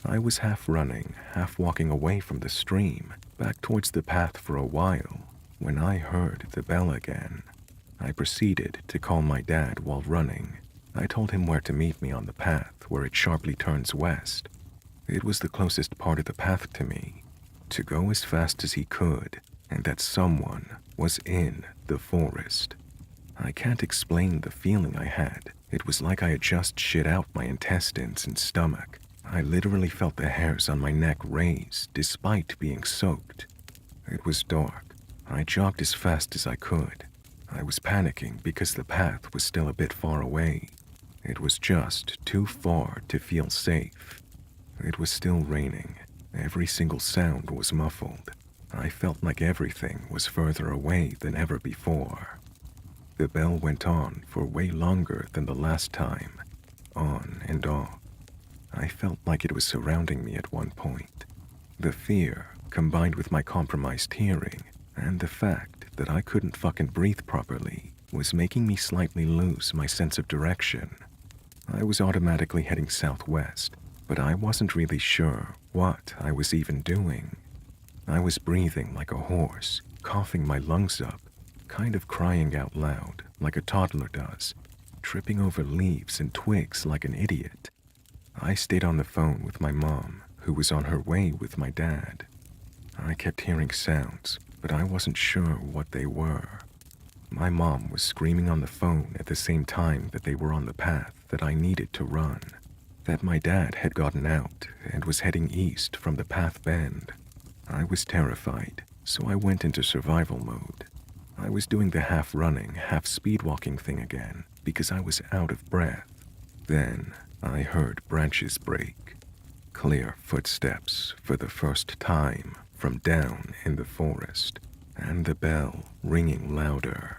I was half running, half walking away from the stream, back towards the path for a while, when I heard the bell again. I proceeded to call my dad while running. I told him where to meet me on the path where it sharply turns west. It was the closest part of the path to me, to go as fast as he could, and that someone was in the forest. I can't explain the feeling I had. It was like I had just shit out my intestines and stomach. I literally felt the hairs on my neck raise despite being soaked. It was dark. I jogged as fast as I could. I was panicking because the path was still a bit far away. It was just too far to feel safe. It was still raining. Every single sound was muffled. I felt like everything was further away than ever before. The bell went on for way longer than the last time, on and off. I felt like it was surrounding me at one point. The fear, combined with my compromised hearing, and the fact that I couldn't fucking breathe properly, was making me slightly lose my sense of direction. I was automatically heading southwest, but I wasn't really sure what I was even doing. I was breathing like a horse, coughing my lungs up, kind of crying out loud like a toddler does, tripping over leaves and twigs like an idiot. I stayed on the phone with my mom, who was on her way with my dad. I kept hearing sounds, but I wasn't sure what they were. My mom was screaming on the phone at the same time that they were on the path that I needed to run, that my dad had gotten out and was heading east from the path bend. I was terrified, so I went into survival mode. I was doing the half-running, half-speed-walking thing again because I was out of breath. Then I heard branches break, clear footsteps for the first time from down in the forest, and the bell ringing louder.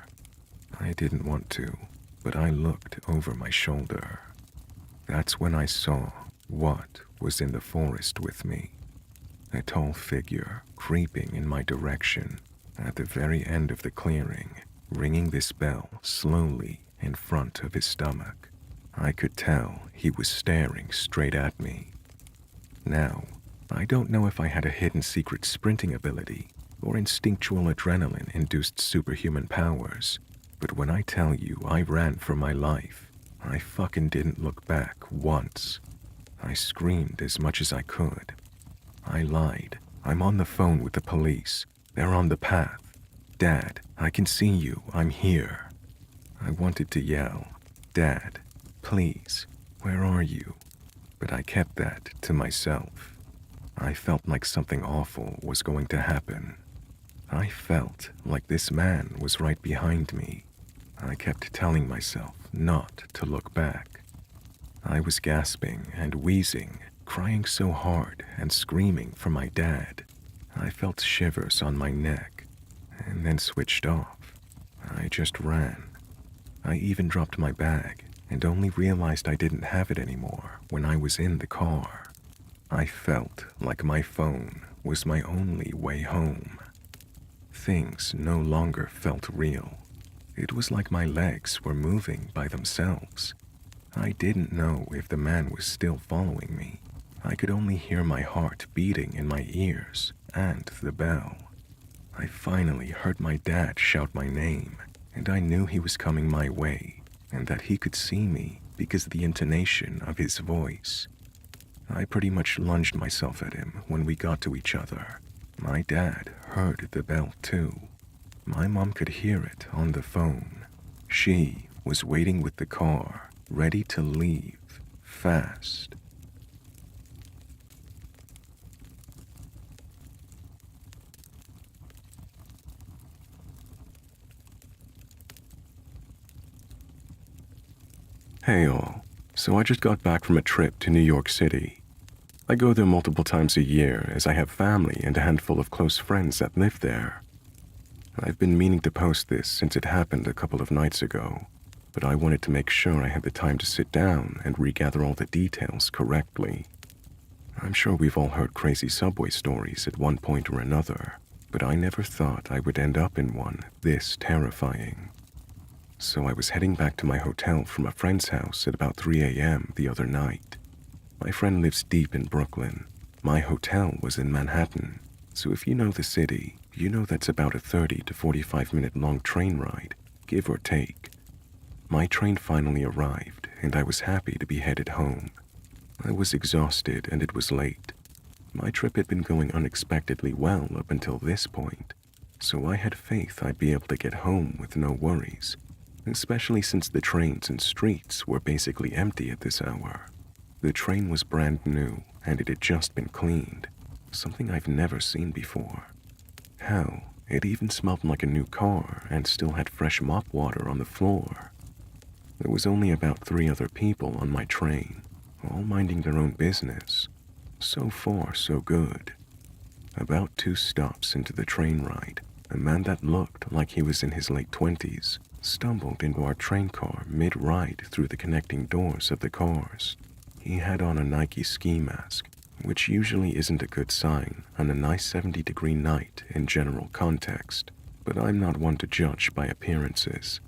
I didn't want to, but I looked over my shoulder. That's when I saw what was in the forest with me. A tall figure creeping in my direction at the very end of the clearing, ringing this bell slowly in front of his stomach. I could tell he was staring straight at me. Now, I don't know if I had a hidden secret sprinting ability or instinctual adrenaline-induced superhuman powers, but when I tell you I ran for my life, I fucking didn't look back once. I screamed as much as I could. I lied. I'm on the phone with the police. They're on the path. Dad, I can see you. I'm here. I wanted to yell, Dad, please, where are you? But I kept that to myself. I felt like something awful was going to happen. I felt like this man was right behind me. I kept telling myself not to look back. I was gasping and wheezing, crying so hard and screaming for my dad. I felt shivers on my neck, and then switched off. I just ran. I even dropped my bag and only realized I didn't have it anymore when I was in the car. I felt like my phone was my only way home. Things no longer felt real. It was like my legs were moving by themselves. I didn't know if the man was still following me. I could only hear my heart beating in my ears and the bell. I finally heard my dad shout my name, and I knew he was coming my way and that he could see me because of the intonation of his voice. I pretty much lunged myself at him when we got to each other. My dad heard the bell too. My mom could hear it on the phone. She was waiting with the car, ready to leave, fast. Hey all, so I just got back from a trip to New York City. I go there multiple times a year as I have family and a handful of close friends that live there. I've been meaning to post this since it happened a couple of nights ago, but I wanted to make sure I had the time to sit down and regather all the details correctly. I'm sure we've all heard crazy subway stories at one point or another, but I never thought I would end up in one this terrifying. So I was heading back to my hotel from a friend's house at about 3 a.m. the other night. My friend lives deep in Brooklyn. My hotel was in Manhattan, so if you know the city, you know that's about a 30 to 45-minute long train ride, give or take. My train finally arrived, and I was happy to be headed home. I was exhausted and it was late. My trip had been going unexpectedly well up until this point, so I had faith I'd be able to get home with no worries, especially since the trains and streets were basically empty at this hour. The train was brand new and it had just been cleaned, something I've never seen before. Hell, it even smelled like a new car and still had fresh mop water on the floor. There was only about 3 other people on my train, all minding their own business. So far, so good. About 2 stops into the train ride, a man that looked like he was in his late 20s stumbled into our train car mid-ride through the connecting doors of the cars. He had on a Nike ski mask, which usually isn't a good sign on a nice 70-degree night in general context, but I'm not one to judge by appearances.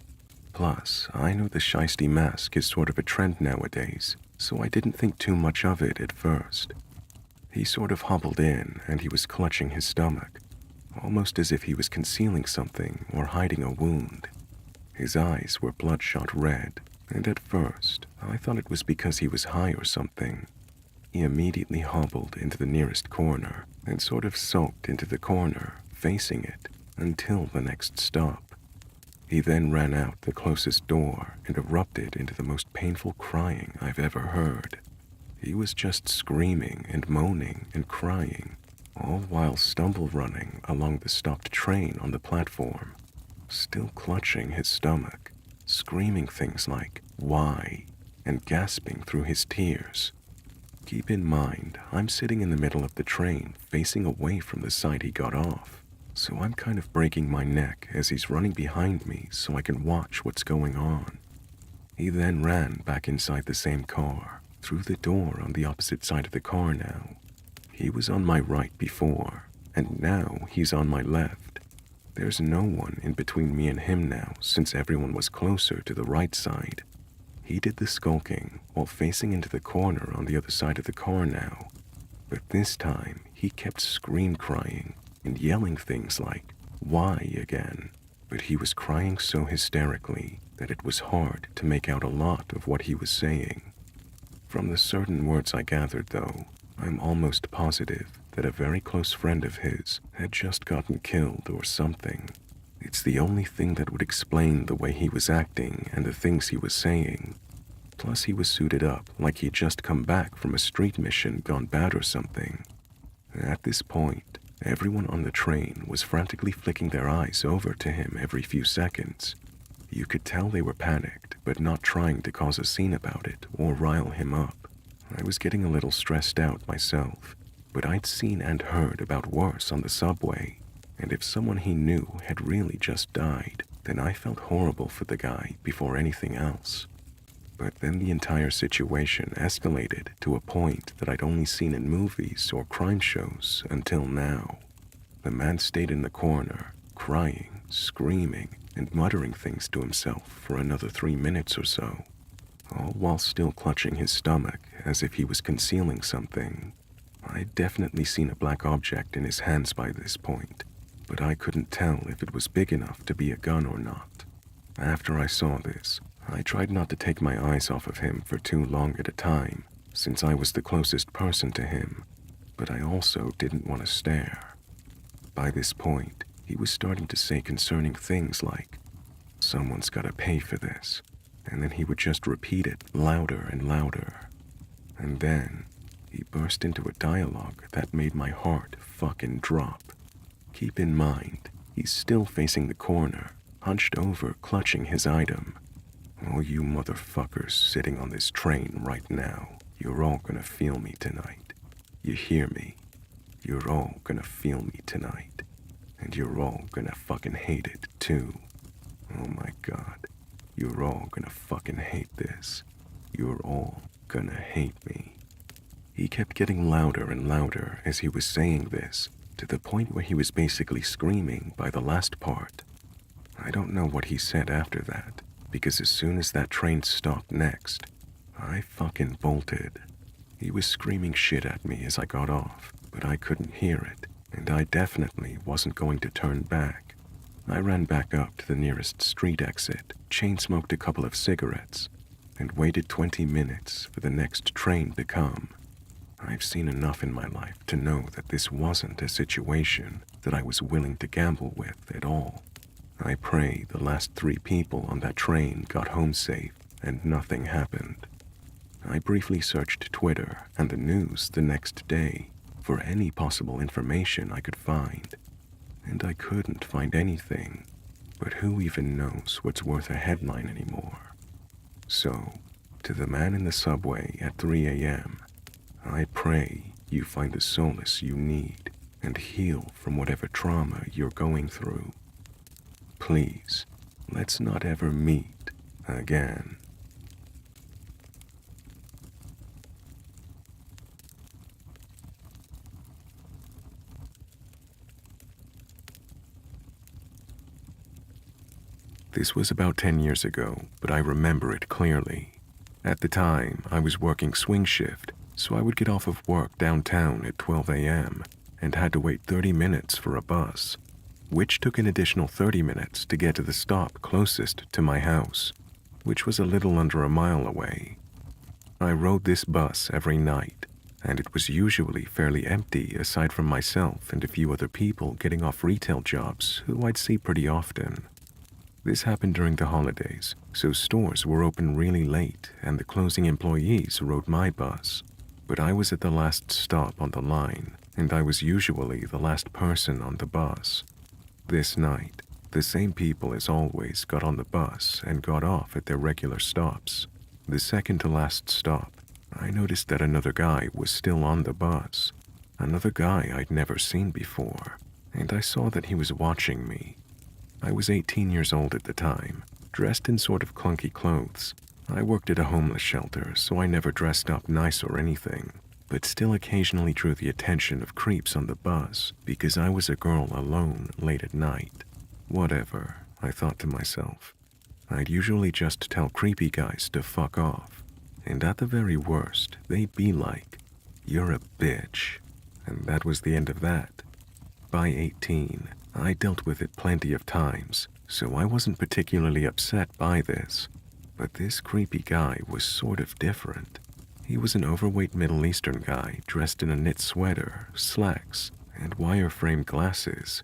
Plus, I know the shiesty mask is sort of a trend nowadays, so I didn't think too much of it at first. He sort of hobbled in and he was clutching his stomach, almost as if he was concealing something or hiding a wound. His eyes were bloodshot red, and at first, I thought it was because he was high or something. He immediately hobbled into the nearest corner and sort of sulked into the corner, facing it, until the next stop. He then ran out the closest door and erupted into the most painful crying I've ever heard. He was just screaming and moaning and crying, all while stumble running along the stopped train on the platform, still clutching his stomach, screaming things like, "Why?" and gasping through his tears. Keep in mind, I'm sitting in the middle of the train facing away from the side he got off, so I'm kind of breaking my neck as he's running behind me so I can watch what's going on. He then ran back inside the same car, through the door on the opposite side of the car now. He was on my right before, and now he's on my left. There's no one in between me and him now, since everyone was closer to the right side. He did the skulking while facing into the corner on the other side of the car now. But this time, he kept scream-crying and yelling things like, "Why again?" But he was crying so hysterically that it was hard to make out a lot of what he was saying. From the certain words I gathered, though, I'm almost positive that a very close friend of his had just gotten killed or something. It's the only thing that would explain the way he was acting and the things he was saying. Plus, he was suited up like he'd just come back from a street mission gone bad or something. At this point, everyone on the train was frantically flicking their eyes over to him every few seconds. You could tell they were panicked, but not trying to cause a scene about it or rile him up. I was getting a little stressed out myself, but I'd seen and heard about worse on the subway, and if someone he knew had really just died, then I felt horrible for the guy before anything else. But then the entire situation escalated to a point that I'd only seen in movies or crime shows until now. The man stayed in the corner, crying, screaming, and muttering things to himself for another 3 minutes or so, all while still clutching his stomach as if he was concealing something. I'd definitely seen a black object in his hands by this point, but I couldn't tell if it was big enough to be a gun or not. After I saw this, I tried not to take my eyes off of him for too long at a time, since I was the closest person to him, but I also didn't want to stare. By this point, he was starting to say concerning things like, "Someone's gotta pay for this," and then he would just repeat it louder and louder. And then, he burst into a dialogue that made my heart fucking drop. Keep in mind, he's still facing the corner, hunched over clutching his item. "All you motherfuckers sitting on this train right now, you're all gonna feel me tonight. You hear me? You're all gonna feel me tonight. And you're all gonna fucking hate it, too. Oh my god. You're all gonna fucking hate this. You're all gonna hate me." He kept getting louder and louder as he was saying this, to the point where he was basically screaming by the last part. I don't know what he said after that, because as soon as that train stopped next, I fucking bolted. He was screaming shit at me as I got off, but I couldn't hear it, and I definitely wasn't going to turn back. I ran back up to the nearest street exit, chain-smoked a couple of cigarettes, and waited 20 minutes for the next train to come. I've seen enough in my life to know that this wasn't a situation that I was willing to gamble with at all. I pray the last 3 people on that train got home safe and nothing happened. I briefly searched Twitter and the news the next day for any possible information I could find, and I couldn't find anything, but who even knows what's worth a headline anymore? So, to the man in the subway at 3 a.m., I pray you find the solace you need and heal from whatever trauma you're going through. Please, let's not ever meet again. This was about 10 years ago, but I remember it clearly. At the time, I was working swing shift, so I would get off of work downtown at 12 a.m. and had to wait 30 minutes for a bus, which took an additional 30 minutes to get to the stop closest to my house, which was a little under a mile away. I rode this bus every night, and it was usually fairly empty aside from myself and a few other people getting off retail jobs who I'd see pretty often. This happened during the holidays, so stores were open really late and the closing employees rode my bus. But I was at the last stop on the line, and I was usually the last person on the bus. This night, the same people as always got on the bus and got off at their regular stops. The second to last stop, I noticed that another guy was still on the bus. Another guy I'd never seen before, and I saw that he was watching me. I was 18 years old at the time, dressed in sort of clunky clothes, I worked at a homeless shelter, so I never dressed up nice or anything, but still occasionally drew the attention of creeps on the bus because I was a girl alone late at night. Whatever, I thought to myself. I'd usually just tell creepy guys to fuck off, and at the very worst, they'd be like, "You're a bitch," and that was the end of that. By 18, I dealt with it plenty of times, so I wasn't particularly upset by this. But this creepy guy was sort of different. He was an overweight Middle Eastern guy dressed in a knit sweater, slacks, and wire-frame glasses.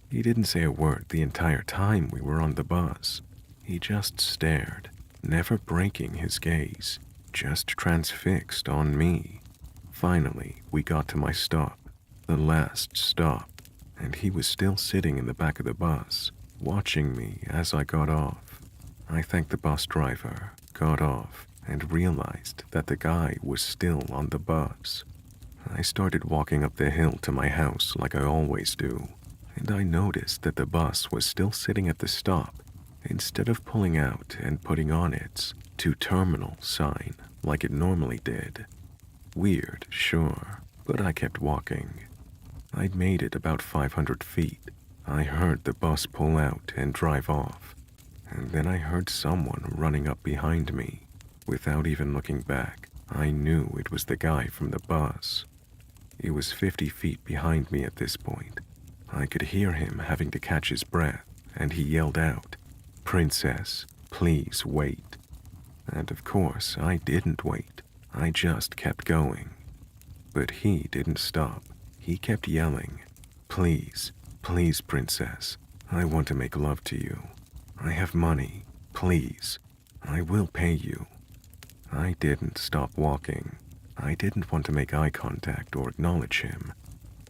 He didn't say a word the entire time we were on the bus. He just stared, never breaking his gaze, just transfixed on me. Finally, we got to my stop, the last stop, and he was still sitting in the back of the bus, watching me as I got off. I thanked the bus driver, got off, and realized that the guy was still on the bus. I started walking up the hill to my house like I always do, and I noticed that the bus was still sitting at the stop instead of pulling out and putting on its "to terminal" sign like it normally did. Weird, sure, but I kept walking. I'd made it about 500 feet. I heard the bus pull out and drive off, and then I heard someone running up behind me. Without even looking back, I knew it was the guy from the bus. He was 50 feet behind me at this point. I could hear him having to catch his breath, and he yelled out, "Princess, please wait." And of course, I didn't wait. I just kept going. But he didn't stop. He kept yelling, "Please, please, princess, I want to make love to you. I have money, please, I will pay you." I didn't stop walking. I didn't want to make eye contact or acknowledge him,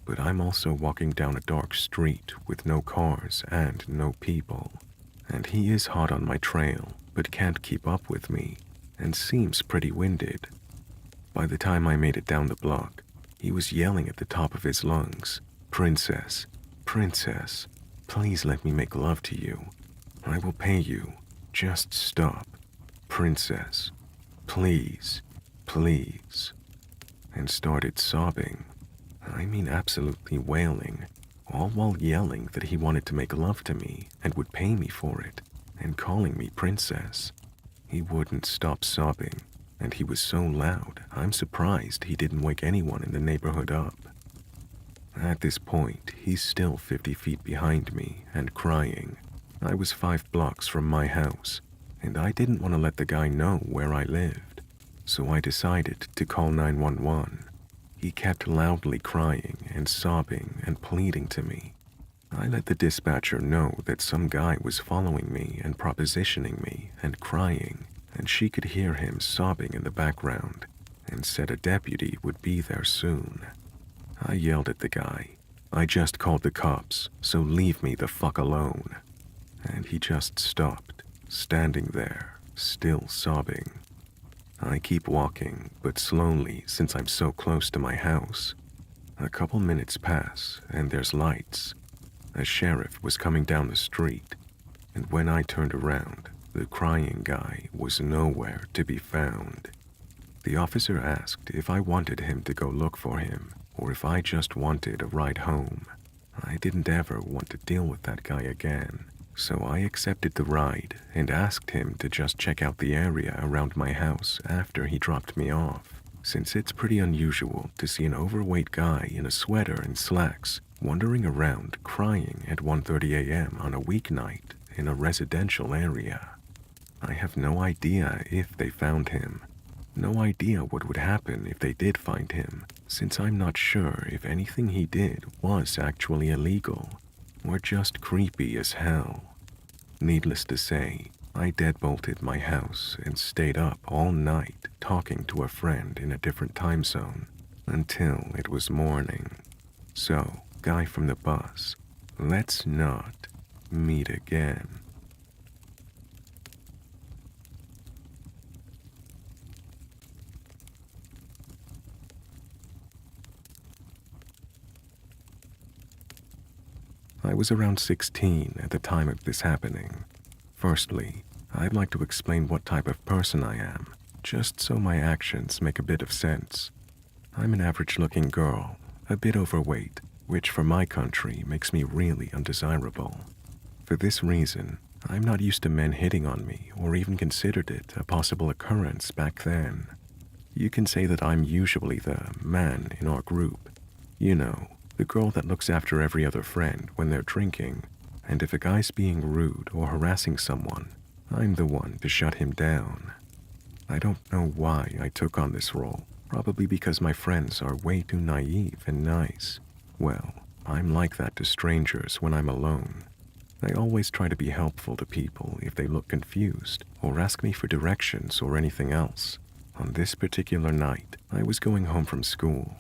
but I'm also walking down a dark street with no cars and no people, and he is hot on my trail but can't keep up with me and seems pretty winded. By the time I made it down the block, he was yelling at the top of his lungs, "Princess, princess, please let me make love to you. I will pay you. Just stop. Princess, please, please," and started sobbing. I mean absolutely wailing, all while yelling that he wanted to make love to me and would pay me for it, and calling me princess. He wouldn't stop sobbing, and he was so loud, I'm surprised he didn't wake anyone in the neighborhood up. At this point, he's still 50 feet behind me and crying. I was 5 blocks from my house, and I didn't want to let the guy know where I lived, so I decided to call 911. He kept loudly crying and sobbing and pleading to me. I let the dispatcher know that some guy was following me and propositioning me and crying, and she could hear him sobbing in the background, and said a deputy would be there soon. I yelled at the guy, "I just called the cops, so leave me the fuck alone." And he just stopped, standing there, still sobbing. I keep walking, but slowly since I'm so close to my house. A couple minutes pass, and there's lights. A sheriff was coming down the street, and when I turned around, the crying guy was nowhere to be found. The officer asked if I wanted him to go look for him, or if I just wanted a ride home. I didn't ever want to deal with that guy again, so I accepted the ride and asked him to just check out the area around my house after he dropped me off, since it's pretty unusual to see an overweight guy in a sweater and slacks wandering around crying at 1:30 a.m. on a weeknight in a residential area. I have no idea if they found him. No idea what would happen if they did find him, since I'm not sure if anything he did was actually illegal or just creepy as hell. Needless to say, I deadbolted my house and stayed up all night talking to a friend in a different time zone until it was morning. So, guy from the bus, let's not meet again. I was around 16 at the time of this happening. Firstly, I'd like to explain what type of person I am, just so my actions make a bit of sense. I'm an average-looking girl, a bit overweight, which for my country makes me really undesirable. For this reason, I'm not used to men hitting on me or even considered it a possible occurrence back then. You can say that I'm usually the man in our group. You know, the girl that looks after every other friend when they're drinking, and if a guy's being rude or harassing someone, I'm the one to shut him down. I don't know why I took on this role, probably because my friends are way too naive and nice. Well, I'm like that to strangers when I'm alone. I always try to be helpful to people if they look confused or ask me for directions or anything else. On this particular night, I was going home from school.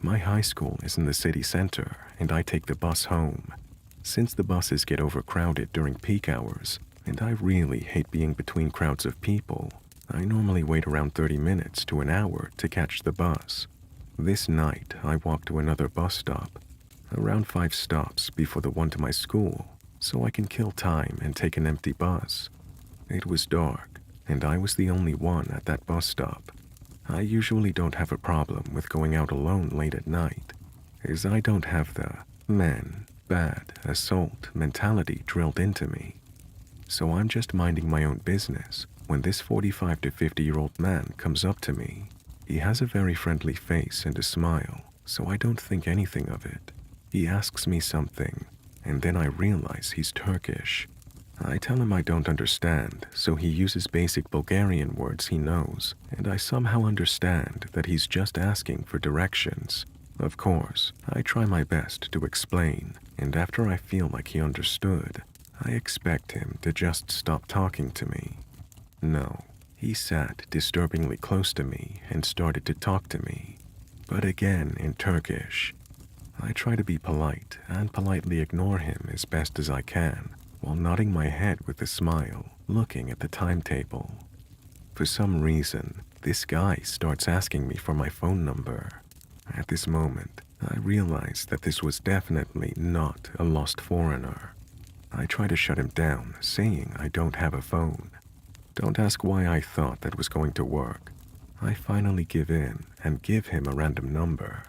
My high school is in the city center, and I take the bus home. Since the buses get overcrowded during peak hours, and I really hate being between crowds of people, I normally wait around 30 minutes to an hour to catch the bus. This night, I walked to another bus stop, around 5 stops before the one to my school, so I can kill time and take an empty bus. It was dark, and I was the only one at that bus stop. I usually don't have a problem with going out alone late at night, as I don't have the men, bad, assault mentality drilled into me. So I'm just minding my own business when this 45 to 50-year-old man comes up to me. He has a very friendly face and a smile, so I don't think anything of it. He asks me something, and then I realize he's Turkish. I tell him I don't understand, so he uses basic Bulgarian words he knows, and I somehow understand that he's just asking for directions. Of course, I try my best to explain, and after I feel like he understood, I expect him to just stop talking to me. No, he sat disturbingly close to me and started to talk to me, but again in Turkish. I try to be polite and politely ignore him as best as I can, while nodding my head with a smile, looking at the timetable. For some reason, this guy starts asking me for my phone number. At this moment, I realize that this was definitely not a lost foreigner. I try to shut him down, saying I don't have a phone. Don't ask why I thought that was going to work. I finally give in and give him a random number.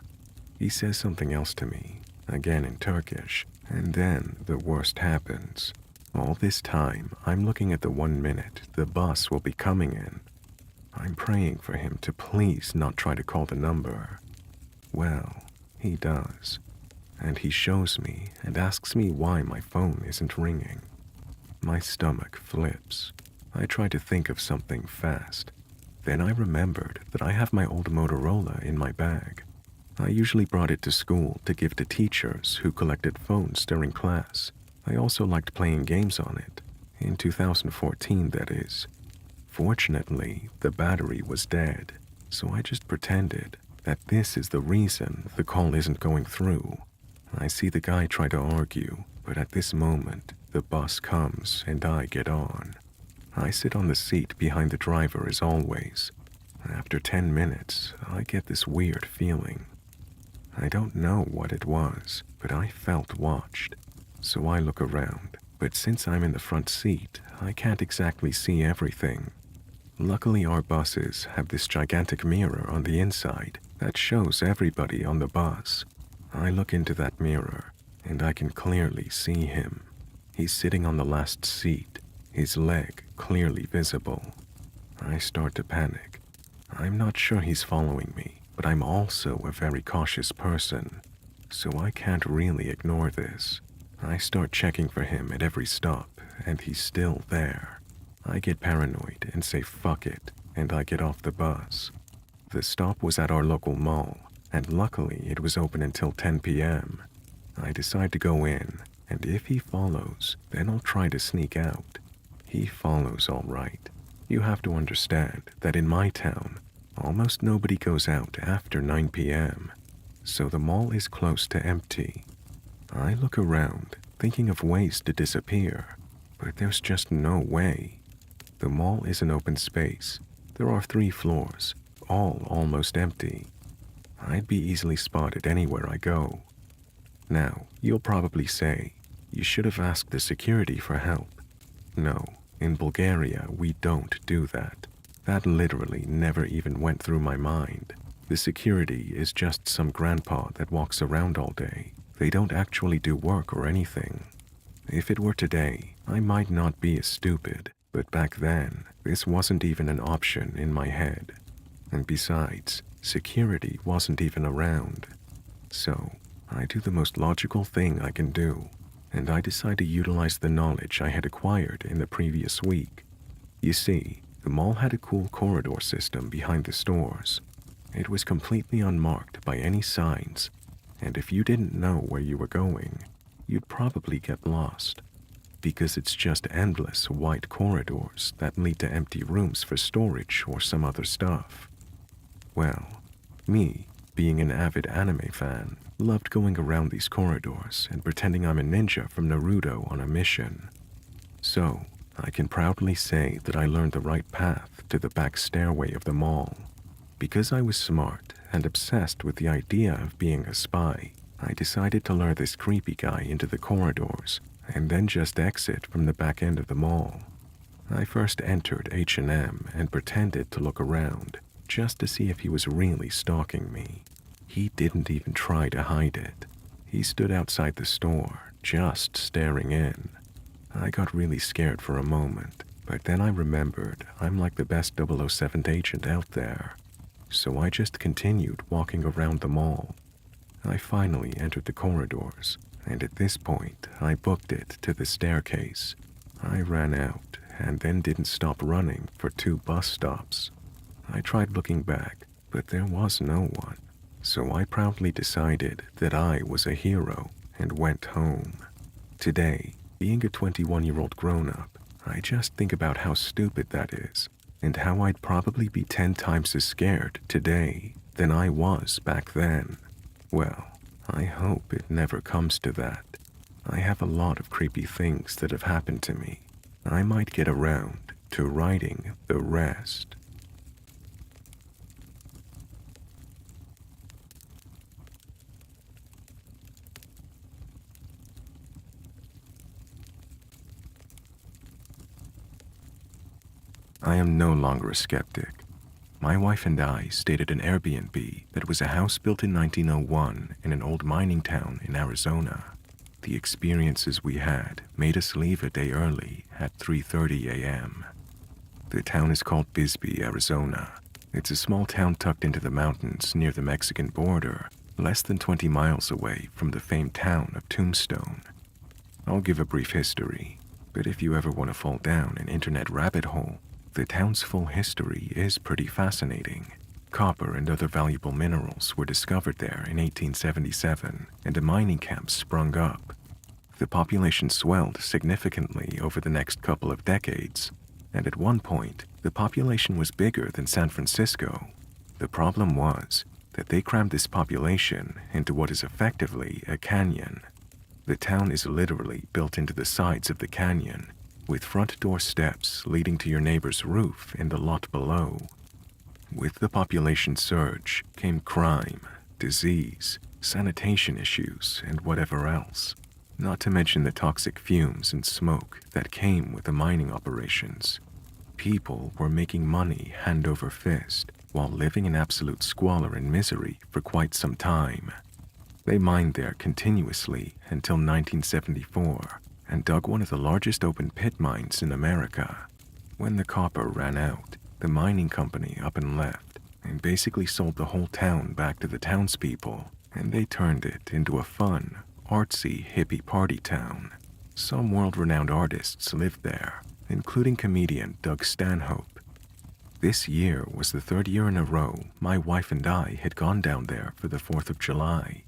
He says something else to me, again in Turkish, and then the worst happens. All this time, I'm looking at the 1 minute the bus will be coming in. I'm praying for him to please not try to call the number. Well, he does, and he shows me and asks me why my phone isn't ringing. My stomach flips. I try to think of something fast. Then I remembered that I have my old Motorola in my bag. I usually brought it to school to give to teachers who collected phones during class. I also liked playing games on it, in 2014 that is. Fortunately, the battery was dead, so I just pretended that this is the reason the call isn't going through. I see the guy try to argue, but at this moment, the bus comes and I get on. I sit on the seat behind the driver as always. After 10 minutes, I get this weird feeling. I don't know what it was, but I felt watched. So I look around, but since I'm in the front seat, I can't exactly see everything. Luckily, our buses have this gigantic mirror on the inside that shows everybody on the bus. I look into that mirror, and I can clearly see him. He's sitting on the last seat, his leg clearly visible. I start to panic. I'm not sure he's following me, but I'm also a very cautious person, so I can't really ignore this. I start checking for him at every stop, and he's still there. I get paranoid and say fuck it, and I get off the bus. The stop was at our local mall, and luckily it was open until 10 p.m. I decide to go in, and if he follows, then I'll try to sneak out. He follows all right. You have to understand that in my town, almost nobody goes out after 9 p.m., so the mall is close to empty. I look around, thinking of ways to disappear, but there's just no way. The mall is an open space. There are 3 floors, all almost empty. I'd be easily spotted anywhere I go. Now, you'll probably say, you should have asked the security for help. No, In Bulgaria, we don't do that. That literally never even went through my mind. The security is just some grandpa that walks around all day. They don't actually do work or anything. If it were today, I might not be as stupid, but back then, this wasn't even an option in my head. And besides, security wasn't even around. So, I do the most logical thing I can do, and I decide to utilize the knowledge I had acquired in the previous week. You see, the mall had a cool corridor system behind the stores. It was completely unmarked by any signs, and if you didn't know where you were going, you'd probably get lost, because it's just endless white corridors that lead to empty rooms for storage or some other stuff. Well, me, being an avid anime fan, loved going around these corridors and pretending I'm a ninja from Naruto on a mission. So, I can proudly say that I learned the right path to the back stairway of the mall. Because I was smart and obsessed with the idea of being a spy, I decided to lure this creepy guy into the corridors and then just exit from the back end of the mall. I first entered H&M and pretended to look around, just to see if he was really stalking me. He didn't even try to hide it. He stood outside the store, just staring in. I got really scared for a moment, but then I remembered I'm like the best 007 agent out there. So I just continued walking around the mall. I finally entered the corridors, and at this point, I booked it to the staircase. I ran out, and then didn't stop running for 2 bus stops. I tried looking back, but there was no one. So I proudly decided that I was a hero and went home. Today, being a 21-year-old grown-up, I just think about how stupid that is, and how I'd probably be 10 times as scared today than I was back then. Well, I hope it never comes to that. I have a lot of creepy things that have happened to me. I might get around to writing the rest. I am no longer a skeptic. My wife and I stayed at an AirBNB that was a house built in 1901 in an old mining town in Arizona. The experiences we had made us leave a day early at 3:30 a.m. The town is called Bisbee, Arizona. It's a small town tucked into the mountains near the Mexican border, less than 20 miles away from the famed town of Tombstone. I'll give a brief history, but if you ever want to fall down an internet rabbit hole, the town's full history is pretty fascinating. Copper and other valuable minerals were discovered there in 1877, and a mining camp sprung up. The population swelled significantly over the next couple of decades, and at one point, the population was bigger than San Francisco. The problem was that they crammed this population into what is effectively a canyon. The town is literally built into the sides of the canyon, with front door steps leading to your neighbor's roof in the lot below. With the population surge came crime, disease, sanitation issues, and whatever else, not to mention the toxic fumes and smoke that came with the mining operations. People were making money hand over fist while living in absolute squalor and misery for quite some time. They mined there continuously until 1974, and dug one of the largest open pit mines in America. When the copper ran out, the mining company up and left and basically sold the whole town back to the townspeople, and they turned it into a fun, artsy, hippie party town. Some world-renowned artists lived there, including comedian Doug Stanhope. This year was the 3rd year in a row my wife and I had gone down there for the 4th of July.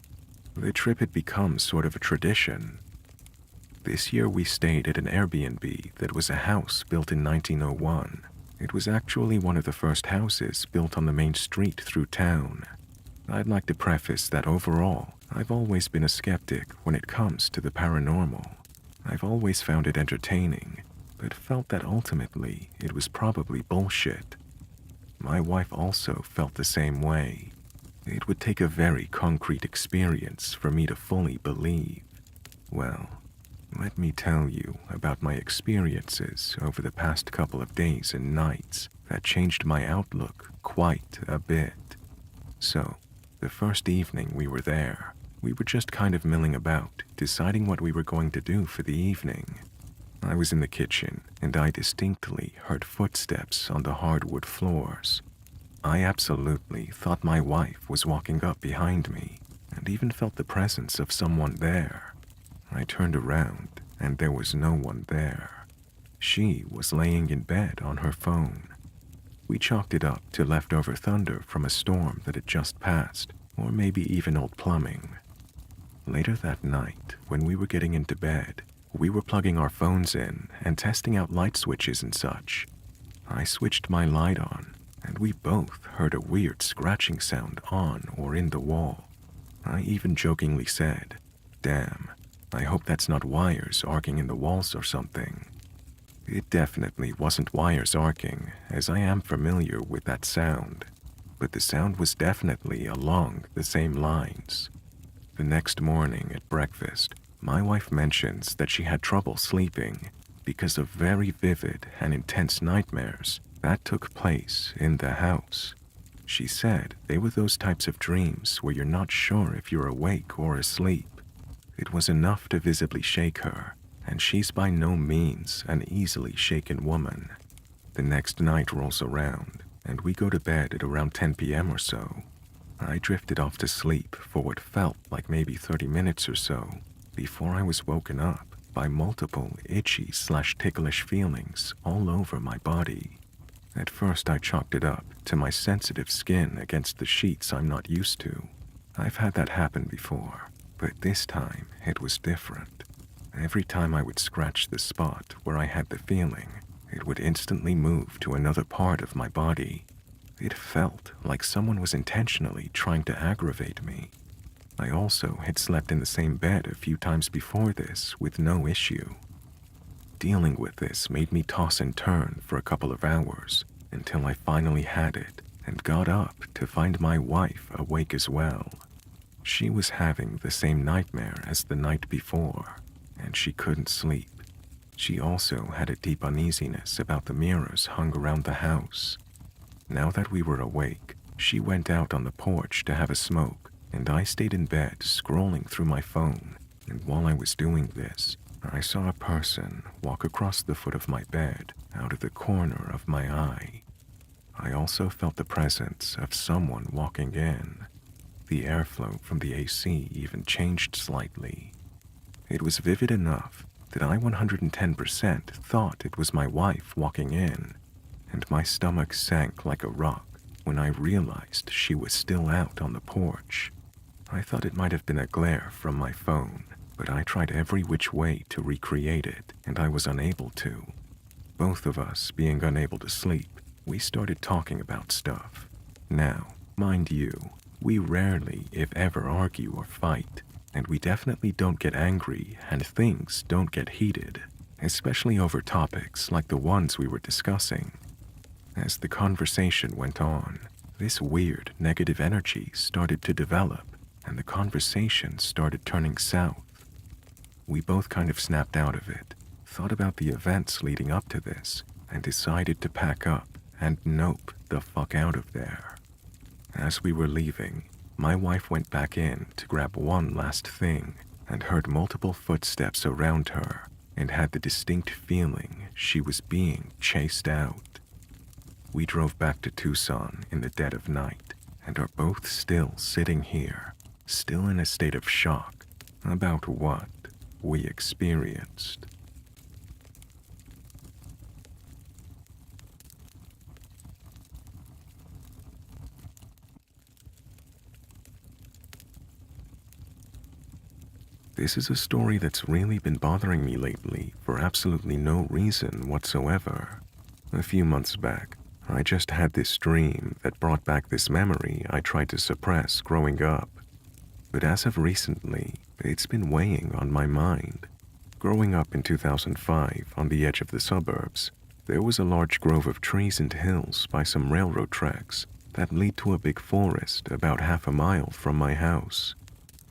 The trip had become sort of a tradition. This year we stayed at an AirBNB that was a house built in 1901. It was actually one of the first houses built on the main street through town. I'd like to preface that overall, I've always been a skeptic when it comes to the paranormal. I've always found it entertaining, but felt that ultimately it was probably bullshit. My wife also felt the same way. It would take a very concrete experience for me to fully believe. Well, Let me tell you about my experiences over the past couple of days and nights that changed my outlook quite a bit. So, the first evening we were there, we were just kind of milling about, deciding what we were going to do for the evening. I was in the kitchen, and I distinctly heard footsteps on the hardwood floors. I absolutely thought my wife was walking up behind me, and even felt the presence of someone there. I turned around, and there was no one there. She was laying in bed on her phone. We chalked it up to leftover thunder from a storm that had just passed, or maybe even old plumbing. Later that night, when we were getting into bed, we were plugging our phones in and testing out light switches and such. I switched my light on, and we both heard a weird scratching sound on or in the wall. I even jokingly said, "Damn, I hope that's not wires arcing in the walls or something." It definitely wasn't wires arcing, as I am familiar with that sound, but the sound was definitely along the same lines. The next morning at breakfast, my wife mentions that she had trouble sleeping because of very vivid and intense nightmares that took place in the house. She said they were those types of dreams where you're not sure if you're awake or asleep. It was enough to visibly shake her, and she's by no means an easily shaken woman. The next night rolls around, and we go to bed at around 10 p.m. or so. I drifted off to sleep for what felt like maybe 30 minutes or so before I was woken up by multiple itchy/ticklish feelings all over my body. At first I chalked it up to my sensitive skin against the sheets I'm not used to. I've had that happen before, but this time it was different. Every time I would scratch the spot where I had the feeling, it would instantly move to another part of my body. It felt like someone was intentionally trying to aggravate me. I also had slept in the same bed a few times before this with no issue. Dealing with this made me toss and turn for a couple of hours until I finally had it and got up to find my wife awake as well. She was having the same nightmare as the night before, and she couldn't sleep. She also had a deep uneasiness about the mirrors hung around the house. Now that we were awake, she went out on the porch to have a smoke, and I stayed in bed scrolling through my phone, and while I was doing this, I saw a person walk across the foot of my bed out of the corner of my eye. I also felt the presence of someone walking in. The airflow from the AC even changed slightly. It was vivid enough that I 110% thought it was my wife walking in, and my stomach sank like a rock when I realized she was still out on the porch. I thought it might have been a glare from my phone, but I tried every which way to recreate it, and I was unable to. Both of us being unable to sleep, we started talking about stuff. Now, mind you, we rarely, if ever, argue or fight, and we definitely don't get angry and things don't get heated, especially over topics like the ones we were discussing. As the conversation went on, this weird negative energy started to develop, and the conversation started turning south. We both kind of snapped out of it, thought about the events leading up to this, and decided to pack up and nope the fuck out of there. As we were leaving, my wife went back in to grab one last thing and heard multiple footsteps around her and had the distinct feeling she was being chased out. We drove back to Tucson in the dead of night and are both still sitting here, still in a state of shock about what we experienced. This is a story that's really been bothering me lately for absolutely no reason whatsoever. A few months back, I just had this dream that brought back this memory I tried to suppress growing up. But as of recently, it's been weighing on my mind. Growing up in 2005 on the edge of the suburbs, there was a large grove of trees and hills by some railroad tracks that lead to a big forest about half a mile from my house.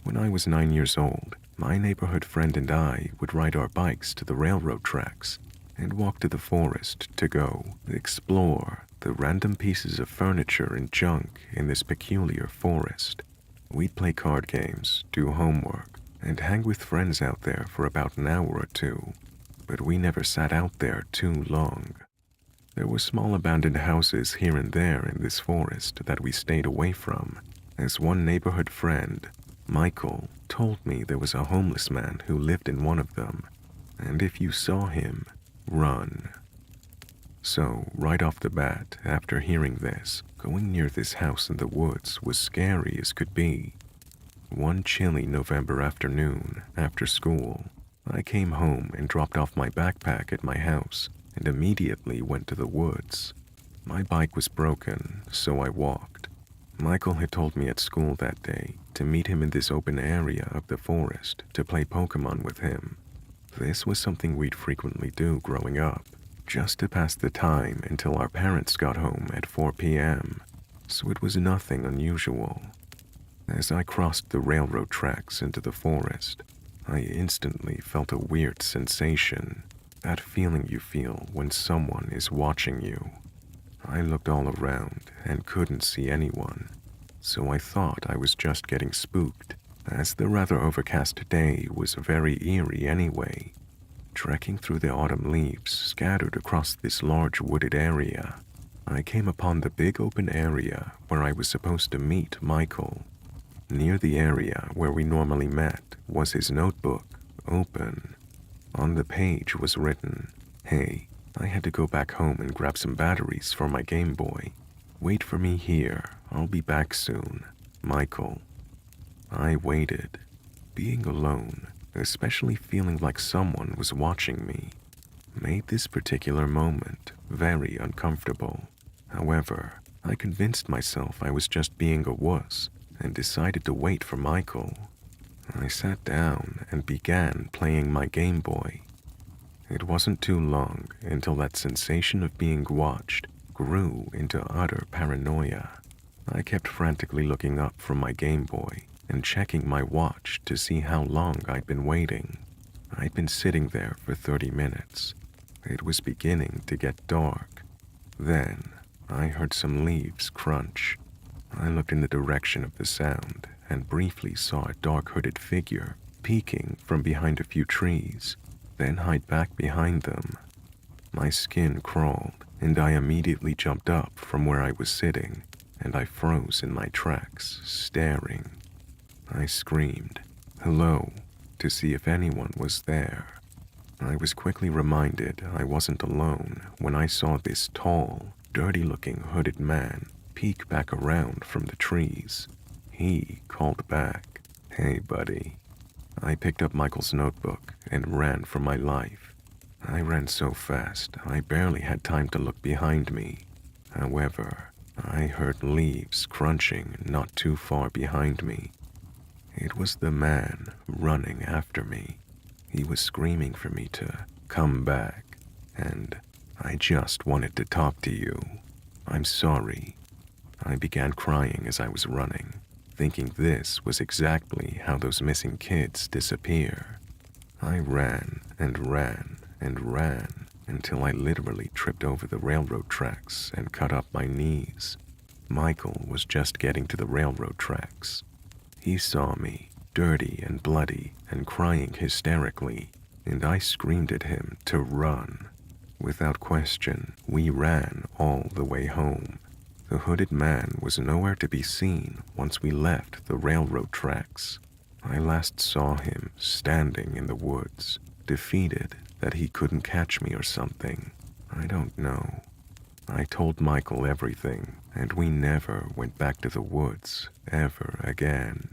When I was 9 years old, My neighborhood friend and I would ride our bikes to the railroad tracks and walk to the forest to go explore the random pieces of furniture and junk in this peculiar forest. We'd play card games, do homework, and hang with friends out there for about an hour or two, but we never sat out there too long. There were small abandoned houses here and there in this forest that we stayed away from, as one neighborhood friend, Michael, told me there was a homeless man who lived in one of them, and if you saw him, run. So, right off the bat, after hearing this, going near this house in the woods was scary as could be. One chilly November afternoon, after school, I came home and dropped off my backpack at my house and immediately went to the woods. My bike was broken, so I walked. Michael had told me at school that day to meet him in this open area of the forest to play Pokemon with him. This was something we'd frequently do growing up, just to pass the time until our parents got home at 4 p.m., so it was nothing unusual. As I crossed the railroad tracks into the forest, I instantly felt a weird sensation, that feeling you feel when someone is watching you. I looked all around and couldn't see anyone, so I thought I was just getting spooked, as the rather overcast day was very eerie anyway. Trekking through the autumn leaves scattered across this large wooded area, I came upon the big open area where I was supposed to meet Michael. Near the area where we normally met was his notebook, open. On the page was written, "Hey, I had to go back home and grab some batteries for my Game Boy. Wait for me here, I'll be back soon. Michael." I waited. Being alone, especially feeling like someone was watching me, made this particular moment very uncomfortable. However, I convinced myself I was just being a wuss and decided to wait for Michael. I sat down and began playing my Game Boy. It wasn't too long until that sensation of being watched grew into utter paranoia. I kept frantically looking up from my Game Boy and checking my watch to see how long I'd been waiting. I'd been sitting there for 30 minutes. It was beginning to get dark. Then, I heard some leaves crunch. I looked in the direction of the sound and briefly saw a dark hooded figure peeking from behind a few trees, then hide back behind them. My skin crawled, and I immediately jumped up from where I was sitting, and I froze in my tracks, staring. I screamed, "Hello," to see if anyone was there. I was quickly reminded I wasn't alone when I saw this tall, dirty-looking hooded man peek back around from the trees. He called back, "Hey, buddy." I picked up Michael's notebook and ran for my life. I ran so fast I barely had time to look behind me. However, I heard leaves crunching not too far behind me. It was the man running after me. He was screaming for me to come back, and "I just wanted to talk to you. I'm sorry." I began crying as I was running, thinking this was exactly how those missing kids disappear. I ran and ran and ran until I literally tripped over the railroad tracks and cut up my knees. Michael was just getting to the railroad tracks. He saw me, dirty and bloody and crying hysterically, and I screamed at him to run. Without question, we ran all the way home. The hooded man was nowhere to be seen once we left the railroad tracks. I last saw him standing in the woods, defeated that he couldn't catch me or something. I don't know. I told Michael everything, and we never went back to the woods ever again.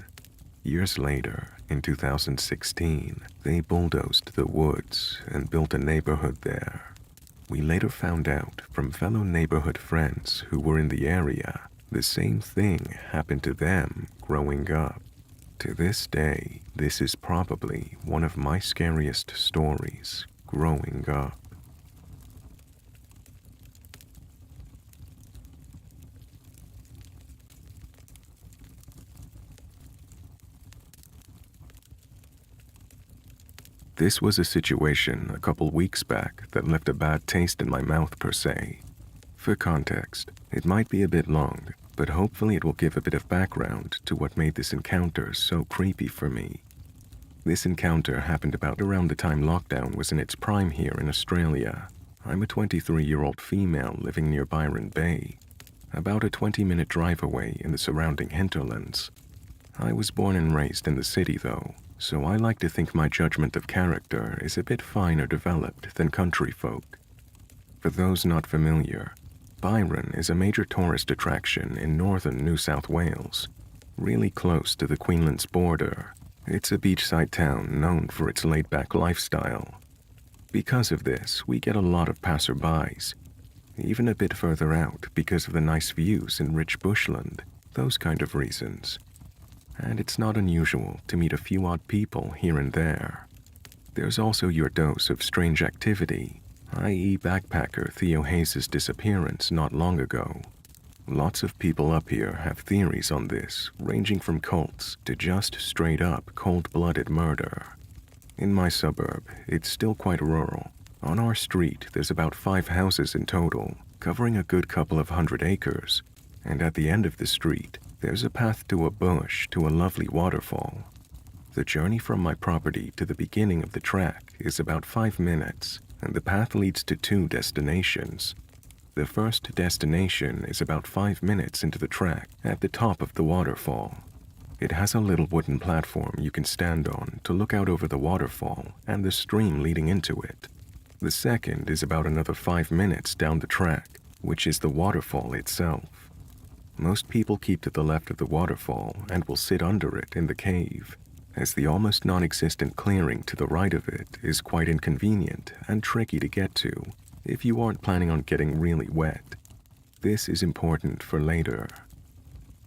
Years later, in 2016, they bulldozed the woods and built a neighborhood there. We later found out from fellow neighborhood friends who were in the area the same thing happened to them growing up. To this day, this is probably one of my scariest stories growing up. This was a situation a couple weeks back that left a bad taste in my mouth per se. For context, it might be a bit long, but hopefully it will give a bit of background to what made this encounter so creepy for me. This encounter happened about around the time lockdown was in its prime here in Australia. I'm a 23-year-old female living near Byron Bay, about a 20-minute drive away in the surrounding hinterlands. I was born and raised in the city though, so I like to think my judgment of character is a bit finer developed than country folk. For those not familiar, Byron is a major tourist attraction in northern New South Wales, really close to the Queensland's border. It's a beachside town known for its laid-back lifestyle. Because of this, we get a lot of passerbys, even a bit further out because of the nice views in rich bushland, those kind of reasons. And it's not unusual to meet a few odd people here and there. There's also your dose of strange activity, i.e. backpacker Theo Hayes' disappearance not long ago. Lots of people up here have theories on this, ranging from cults to just straight-up cold-blooded murder. In my suburb, it's still quite rural. On our street, there's about 5 houses in total, covering a good couple of 100 acres, and at the end of the street, there's a path to a bush to a lovely waterfall. The journey from my property to the beginning of the track is about 5 minutes, and the path leads to 2 destinations. The first destination is about 5 minutes into the track at the top of the waterfall. It has a little wooden platform you can stand on to look out over the waterfall and the stream leading into it. The second is about another 5 minutes down the track, which is the waterfall itself. Most people keep to the left of the waterfall and will sit under it in the cave, as the almost non-existent clearing to the right of it is quite inconvenient and tricky to get to if you aren't planning on getting really wet. This is important for later.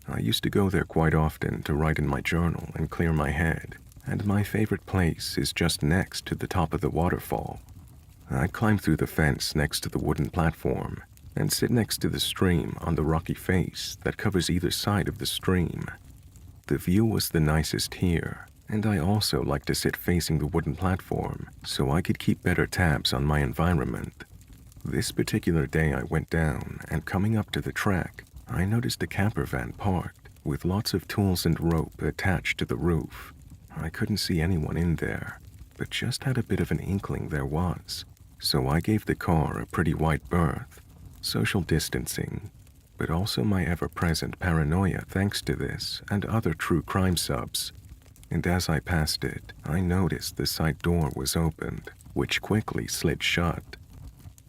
I used to go there quite often to write in my journal and clear my head, and my favorite place is just next to the top of the waterfall. I'd climb through the fence next to the wooden platform and sit next to the stream on the rocky face that covers either side of the stream. The view was the nicest here, and I also like to sit facing the wooden platform so I could keep better tabs on my environment. This particular day I went down, and coming up to the track, I noticed a camper van parked with lots of tools and rope attached to the roof. I couldn't see anyone in there, but just had a bit of an inkling there was, so I gave the car a pretty wide berth. Social distancing, but also my ever-present paranoia thanks to this and other true crime subs. And as I passed it, I noticed the side door was opened, which quickly slid shut.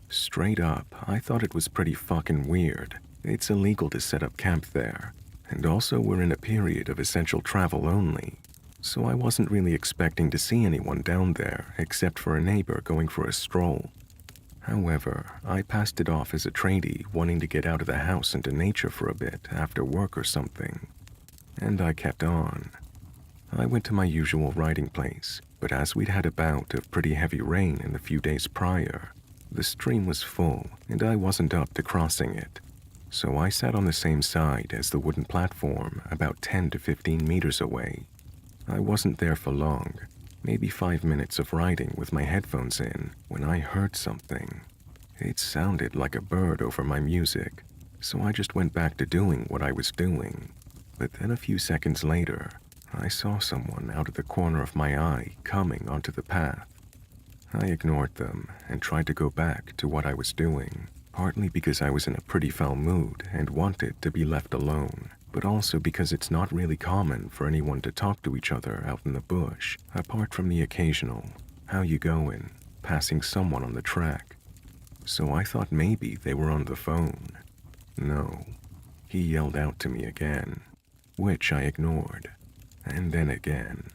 Straight up, I thought it was pretty fucking weird. It's illegal to set up camp there, and also we're in a period of essential travel only, so I wasn't really expecting to see anyone down there except for a neighbor going for a stroll. However, I passed it off as a tradie wanting to get out of the house into nature for a bit after work or something, and I kept on. I went to my usual writing place, but as we'd had a bout of pretty heavy rain in the few days prior, the stream was full and I wasn't up to crossing it, so I sat on the same side as the wooden platform about 10 to 15 meters away. I wasn't there for long, maybe 5 minutes of writing with my headphones in, when I heard something. It sounded like a bird over my music, so I just went back to doing what I was doing. But then a few seconds later, I saw someone out of the corner of my eye coming onto the path. I ignored them and tried to go back to what I was doing, partly because I was in a pretty foul mood and wanted to be left alone, but also because it's not really common for anyone to talk to each other out in the bush, apart from the occasional, "How you goin'?" passing someone on the track. So I thought maybe they were on the phone. No. He yelled out to me again, which I ignored, and then again.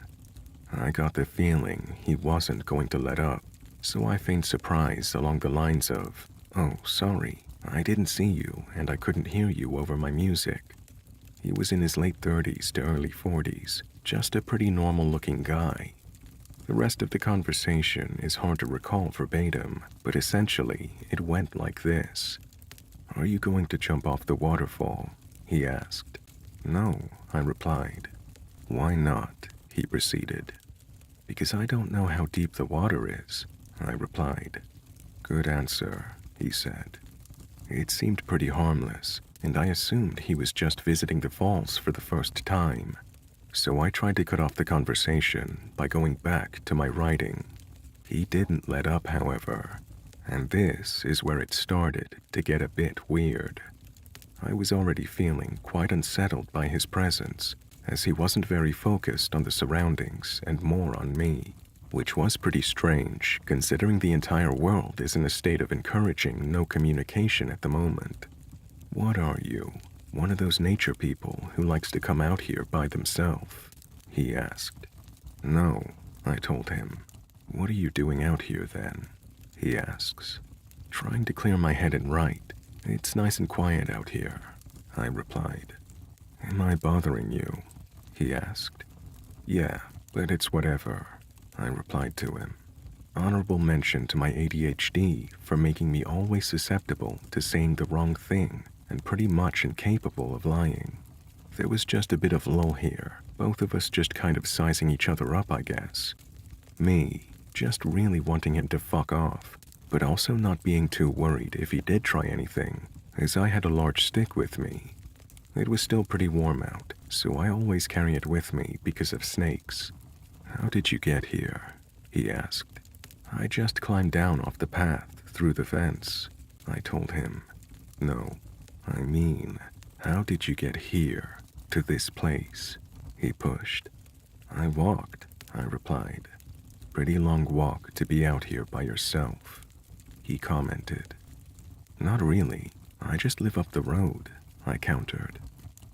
I got the feeling he wasn't going to let up, so I feigned surprise along the lines of, "Oh, sorry, I didn't see you and I couldn't hear you over my music." He was in his late 30s to early 40s, just a pretty normal-looking guy. The rest of the conversation is hard to recall verbatim, but essentially it went like this. "Are you going to jump off the waterfall?" he asked. "No," I replied. "Why not?" he proceeded. Because I don't know how deep the water is, I replied. Good answer, he said. It seemed pretty harmless, and I assumed he was just visiting the falls for the first time. So I tried to cut off the conversation by going back to my writing. He didn't let up, however, and this is where it started to get a bit weird. I was already feeling quite unsettled by his presence, as he wasn't very focused on the surroundings and more on me, which was pretty strange considering the entire world is in a state of encouraging no communication at the moment. What are you? One of those nature people who likes to come out here by themselves? He asked. No, I told him. What are you doing out here then? He asks. Trying to clear my head and write. It's nice and quiet out here, I replied. Am I bothering you? He asked. Yeah, but it's whatever, I replied to him. Honorable mention to my ADHD for making me always susceptible to saying the wrong thing and pretty much incapable of lying. There was just a bit of lull here, both of us just kind of sizing each other up, I guess. Me, just really wanting him to fuck off, but also not being too worried if he did try anything, as I had a large stick with me. It was still pretty warm out, so I always carry it with me because of snakes. How did you get here? He asked. I just climbed down off the path through the fence, I told him. No, I mean, how did you get here, to this place? He pushed. I walked, I replied. Pretty long walk to be out here by yourself, he commented. Not really, I just live up the road, I countered.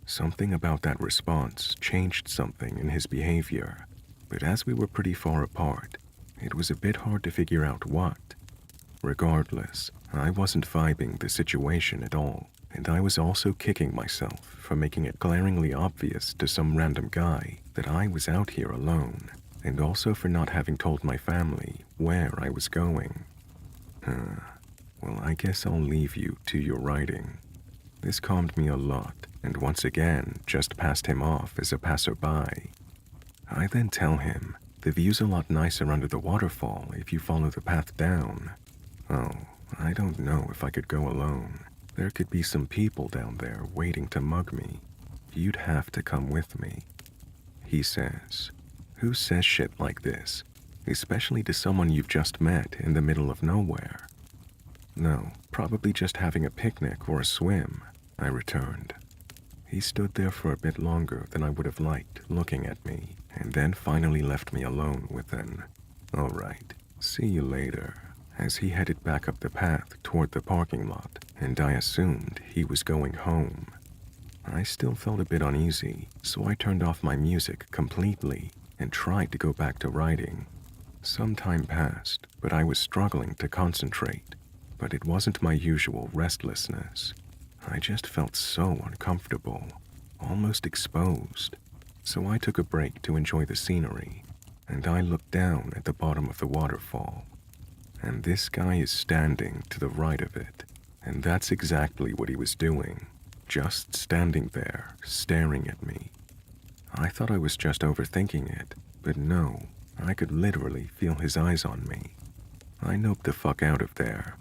Something about that response changed something in his behavior, but as we were pretty far apart, it was a bit hard to figure out what. Regardless, I wasn't vibing the situation at all, and I was also kicking myself for making it glaringly obvious to some random guy that I was out here alone, and also for not having told my family where I was going. Well, I guess I'll leave you to your writing. This calmed me a lot, and once again just passed him off as a passerby. I then tell him, the view's a lot nicer under the waterfall if you follow the path down. Oh, I don't know if I could go alone. There could be some people down there waiting to mug me. You'd have to come with me. He says, who says shit like this, especially to someone you've just met in the middle of nowhere? No, probably just having a picnic or a swim, I returned. He stood there for a bit longer than I would have liked, looking at me, and then finally left me alone with an, all right, see you later, as he headed back up the path toward the parking lot, and I assumed he was going home. I still felt a bit uneasy, so I turned off my music completely and tried to go back to writing. Some time passed, but I was struggling to concentrate, but it wasn't my usual restlessness. I just felt so uncomfortable, almost exposed, so I took a break to enjoy the scenery, and I looked down at the bottom of the waterfall. And this guy is standing to the right of it, and that's exactly what he was doing, just standing there, staring at me. I thought I was just overthinking it, but no, I could literally feel his eyes on me. I noped the fuck out of there.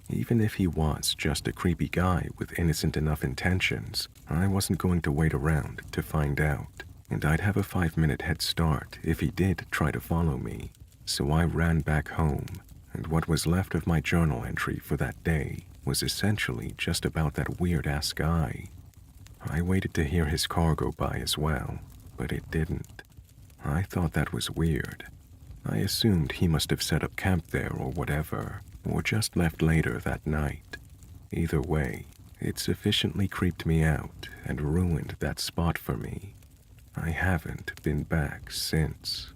Even if he was just a creepy guy with innocent enough intentions, I wasn't going to wait around to find out, and I'd have a 5-minute head start if he did try to follow me. So I ran back home, and what was left of my journal entry for that day was essentially just about that weird-ass guy. I waited to hear his car go by as well, but it didn't. I thought that was weird. I assumed he must have set up camp there or whatever, or just left later that night. Either way, it sufficiently creeped me out and ruined that spot for me. I haven't been back since.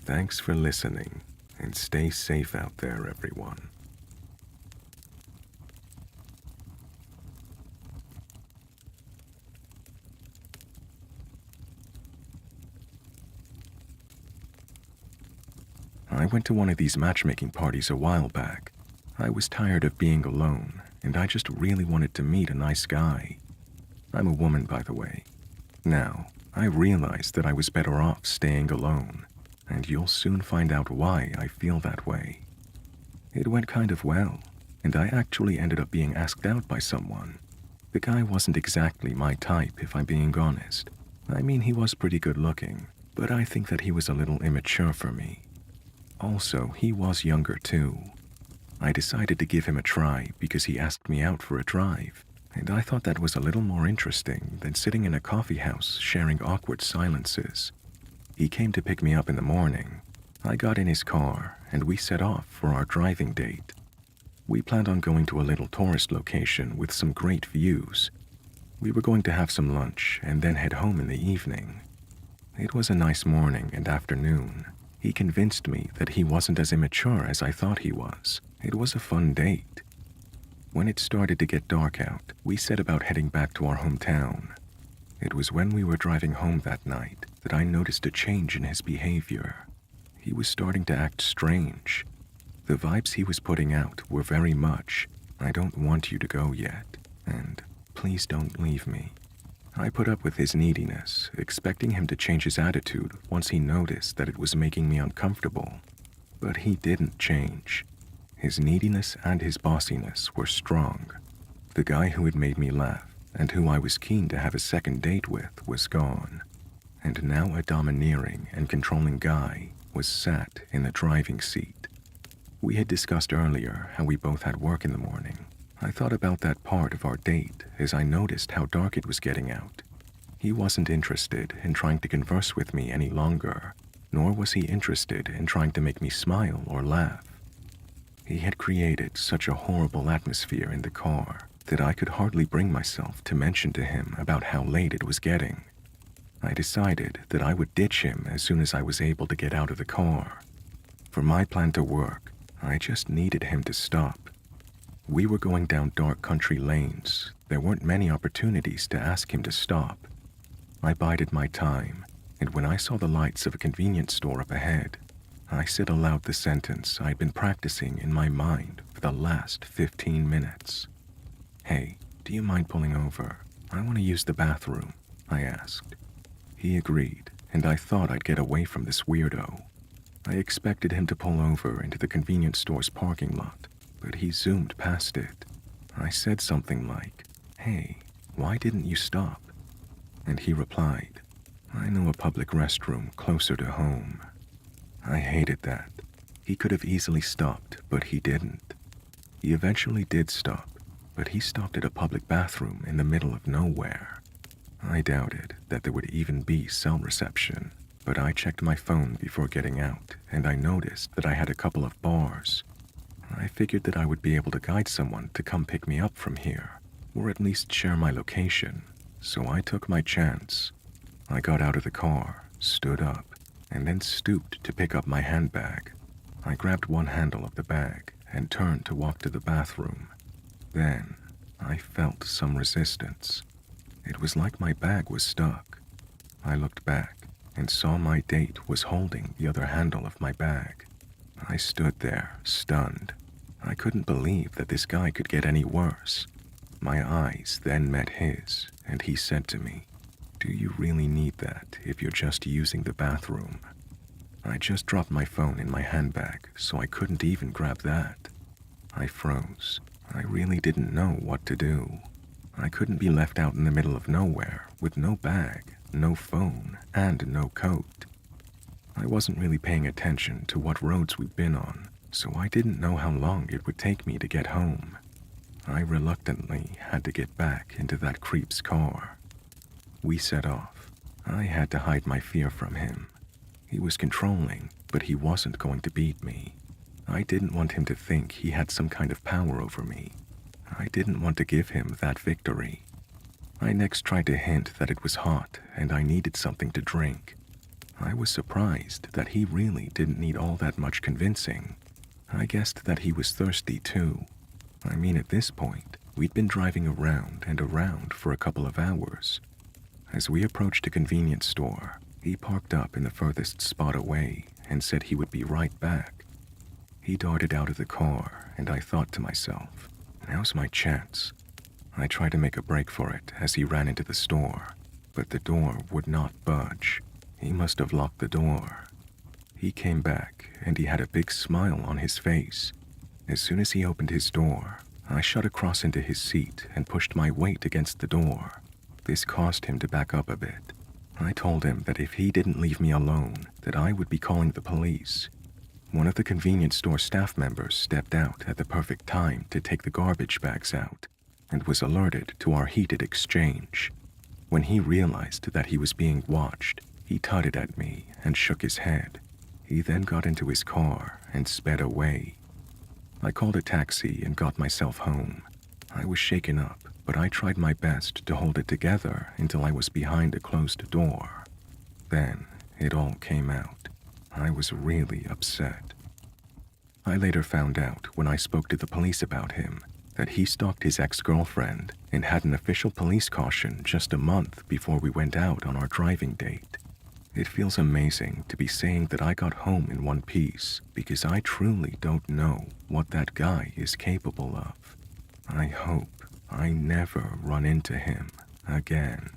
Thanks for listening, and stay safe out there, everyone. I went to one of these matchmaking parties a while back. I was tired of being alone, and I just really wanted to meet a nice guy. I'm a woman, by the way. Now, I realized that I was better off staying alone. and you'll soon find out why I feel that way. It went kind of well, and I actually ended up being asked out by someone. The guy wasn't exactly my type, if I'm being honest. I mean, he was pretty good looking, but I think that he was a little immature for me. Also, he was younger too. I decided to give him a try because he asked me out for a drive, and I thought that was a little more interesting than sitting in a coffee house sharing awkward silences. He came to pick me up in the morning. I got in his car, and we set off for our driving date. We planned on going to a little tourist location with some great views. We were going to have some lunch and then head home in the evening. It was a nice morning and afternoon. He convinced me that he wasn't as immature as I thought he was. It was a fun date. When it started to get dark out, we set about heading back to our hometown. It was when we were driving home that night that I noticed a change in his behavior. He was starting to act strange. The vibes he was putting out were very much, "I don't want you to go yet," and "please don't leave me." I put up with his neediness, expecting him to change his attitude once he noticed that it was making me uncomfortable. But he didn't change. His neediness and his bossiness were strong. The guy who had made me laugh and who I was keen to have a second date with was gone. And now a domineering and controlling guy was sat in the driving seat. We had discussed earlier how we both had work in the morning. I thought about that part of our date as I noticed how dark it was getting out. He wasn't interested in trying to converse with me any longer, nor was he interested in trying to make me smile or laugh. He had created such a horrible atmosphere in the car that I could hardly bring myself to mention to him about how late it was getting. I decided that I would ditch him as soon as I was able to get out of the car. For my plan to work, I just needed him to stop. We were going down dark country lanes. There weren't many opportunities to ask him to stop. I bided my time, and when I saw the lights of a convenience store up ahead, I said aloud the sentence I'd been practicing in my mind for the last 15 minutes. "Hey, do you mind pulling over? I want to use the bathroom," I asked. He agreed, and I thought I'd get away from this weirdo. I expected him to pull over into the convenience store's parking lot, but he zoomed past it. I said something like, "Hey, why didn't you stop?" And he replied, "I know a public restroom closer to home." I hated that. He could have easily stopped, but he didn't. He eventually did stop, but he stopped at a public bathroom in the middle of nowhere. I doubted that there would even be cell reception, but I checked my phone before getting out, and I noticed that I had a couple of bars. I figured that I would be able to guide someone to come pick me up from here, or at least share my location, so I took my chance. I got out of the car, stood up, and then stooped to pick up my handbag. I grabbed one handle of the bag and turned to walk to the bathroom. Then, I felt some resistance. It was like my bag was stuck. I looked back and saw my date was holding the other handle of my bag. I stood there, stunned. I couldn't believe that this guy could get any worse. My eyes then met his, and he said to me, "Do you really need that if you're just using the bathroom?" I just dropped my phone in my handbag, so I couldn't even grab that. I froze. I really didn't know what to do. I couldn't be left out in the middle of nowhere with no bag, no phone, and no coat. I wasn't really paying attention to what roads we'd been on, so I didn't know how long it would take me to get home. I reluctantly had to get back into that creep's car. We set off. I had to hide my fear from him. He was controlling, but he wasn't going to beat me. I didn't want him to think he had some kind of power over me. I didn't want to give him that victory. I next tried to hint that it was hot and I needed something to drink. I was surprised that he really didn't need all that much convincing. I guessed that he was thirsty too. I mean, at this point, we'd been driving around and around for a couple of hours. As we approached a convenience store, he parked up in the furthest spot away and said he would be right back. He darted out of the car, and I thought to myself, now's my chance. I tried to make a break for it as he ran into the store, but the door would not budge. He must have locked the door. He came back, and he had a big smile on his face. As soon as he opened his door, I shot across into his seat and pushed my weight against the door. This caused him to back up a bit. I told him that if he didn't leave me alone, that I would be calling the police. One of the convenience store staff members stepped out at the perfect time to take the garbage bags out and was alerted to our heated exchange. When he realized that he was being watched, he tutted at me and shook his head. He then got into his car and sped away. I called a taxi and got myself home. I was shaken up, but I tried my best to hold it together until I was behind a closed door. Then it all came out. I was really upset. I later found out when I spoke to the police about him that he stalked his ex-girlfriend and had an official police caution just a month before we went out on our driving date. It feels amazing to be saying that I got home in one piece because I truly don't know what that guy is capable of. I hope I never run into him again.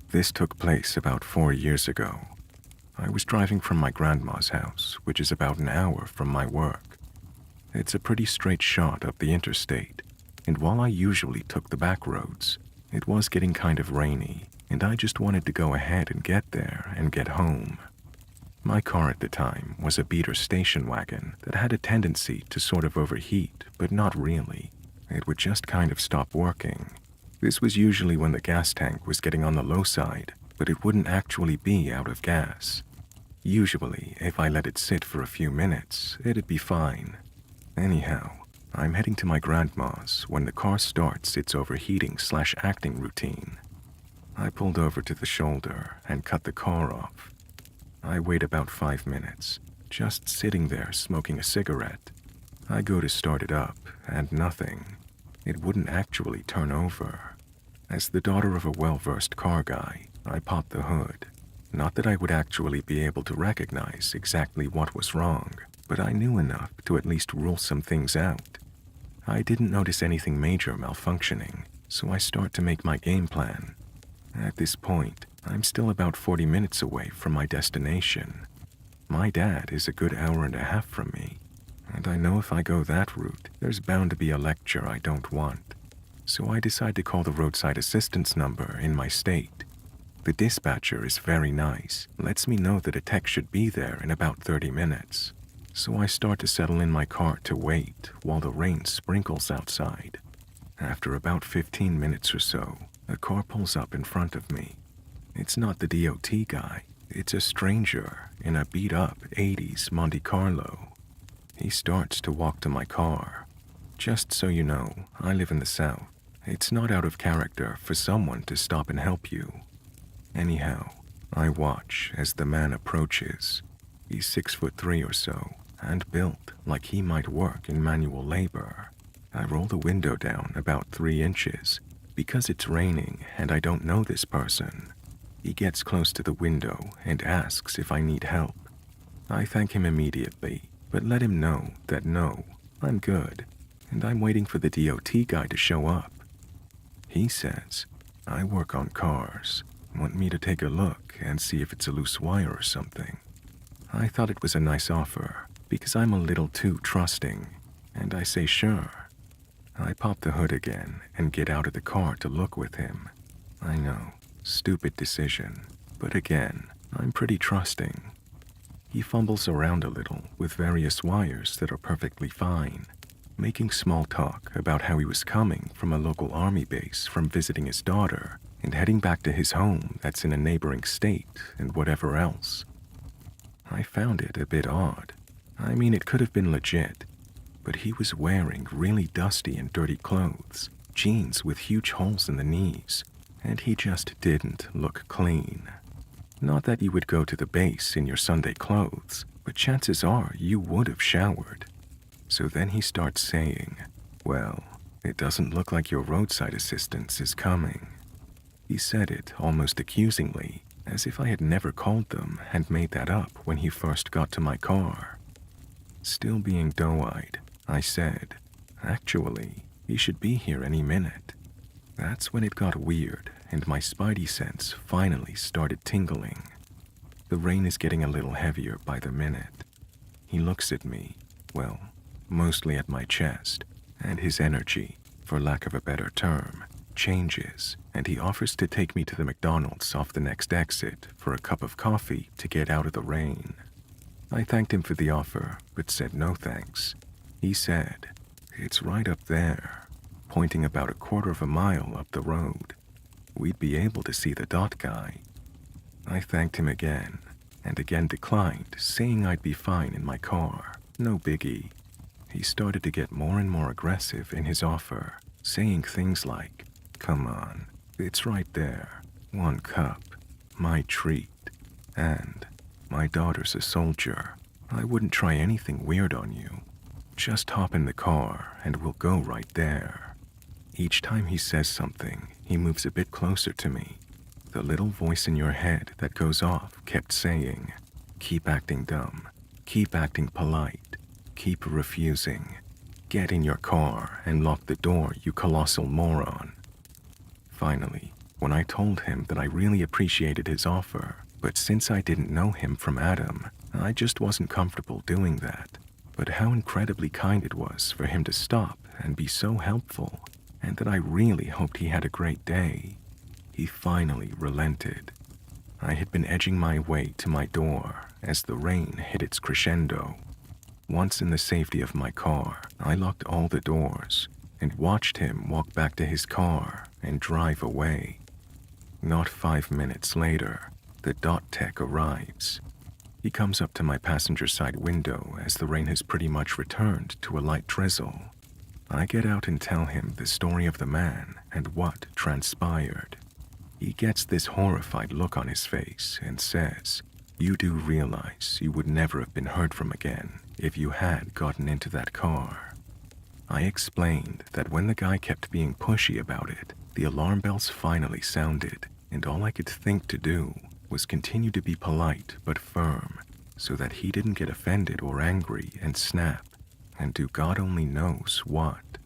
This took place about 4 years ago. I was driving from my grandma's house, which is about an hour from my work. It's a pretty straight shot up the interstate, and while I usually took the back roads, it was getting kind of rainy, and I just wanted to go ahead and get there and get home. My car at the time was a beater station wagon that had a tendency to sort of overheat, but not really. It would just kind of stop working. This was usually when the gas tank was getting on the low side, but it wouldn't actually be out of gas. Usually, if I let it sit for a few minutes, it'd be fine. Anyhow, I'm heading to my grandma's when the car starts its overheating/acting routine. I pulled over to the shoulder and cut the car off. I wait about 5 minutes, just sitting there smoking a cigarette. I go to start it up, and nothing. It wouldn't actually turn over. As the daughter of a well-versed car guy, I popped the hood. Not that I would actually be able to recognize exactly what was wrong, but I knew enough to at least rule some things out. I didn't notice anything major malfunctioning, so I start to make my game plan. At this point, I'm still about 40 minutes away from my destination. My dad is a good hour and a half from me, and I know if I go that route, there's bound to be a lecture I don't want. So I decide to call the roadside assistance number in my state. The dispatcher is very nice, lets me know that a tech should be there in about 30 minutes. So I start to settle in my car to wait while the rain sprinkles outside. After about 15 minutes or so, a car pulls up in front of me. It's not the DOT guy, it's a stranger in a beat-up 80s Monte Carlo. He starts to walk to my car. Just so you know, I live in the South. It's not out of character for someone to stop and help you. Anyhow, I watch as the man approaches. He's 6'3" or so, and built like he might work in manual labor. I roll the window down about 3 inches because it's raining and I don't know this person. He gets close to the window and asks if I need help. I thank him immediately, but let him know that no, I'm good, and I'm waiting for the DOT guy to show up. He says, I work on cars. Want me to take a look and see if it's a loose wire or something. I thought it was a nice offer because I'm a little too trusting, and I say sure. I pop the hood again and get out of the car to look with him. I know, stupid decision, but again, I'm pretty trusting. He fumbles around a little with various wires that are perfectly fine, making small talk about how he was coming from a local army base from visiting his daughter and heading back to his home that's in a neighboring state and whatever else. I found it a bit odd. I mean, it could have been legit, but he was wearing really dusty and dirty clothes, jeans with huge holes in the knees, and he just didn't look clean. Not that you would go to the base in your Sunday clothes, but chances are you would have showered. So then he starts saying, well, it doesn't look like your roadside assistance is coming. He said it almost accusingly, as if I had never called them and made that up when he first got to my car. Still being doe-eyed, I said, "Actually, he should be here any minute." That's when it got weird and my spidey sense finally started tingling. The rain is getting a little heavier by the minute. He looks at me, well, mostly at my chest, and his energy, for lack of a better term, changes, and he offers to take me to the McDonald's off the next exit for a cup of coffee to get out of the rain. I thanked him for the offer, but said no thanks. He said, "It's right up there," pointing about a quarter of a mile up the road. We'd be able to see the dot guy. I thanked him again, and again declined, saying I'd be fine in my car, no biggie. He started to get more and more aggressive in his offer, saying things like, "Come on, it's right there, 1 cup, my treat," and "My daughter's a soldier. I wouldn't try anything weird on you. Just hop in the car and we'll go right there." Each time he says something, he moves a bit closer to me. The little voice in your head that goes off kept saying, "Keep acting dumb, keep acting polite, keep refusing. Get in your car and lock the door, you colossal moron." Finally, when I told him that I really appreciated his offer, but since I didn't know him from Adam, I just wasn't comfortable doing that. But how incredibly kind it was for him to stop and be so helpful, and that I really hoped he had a great day. He finally relented. I had been edging my way to my door as the rain hit its crescendo. Once in the safety of my car, I locked all the doors and watched him walk back to his car and drive away. Not 5 minutes later, the dot tech arrives. He comes up to my passenger side window as the rain has pretty much returned to a light drizzle. I get out and tell him the story of the man and what transpired. He gets this horrified look on his face and says, "You do realize you would never have been heard from again if you had gotten into that car." I explained that when the guy kept being pushy about it, the alarm bells finally sounded, and all I could think to do was continue to be polite but firm so that he didn't get offended or angry and snap and do God only knows what.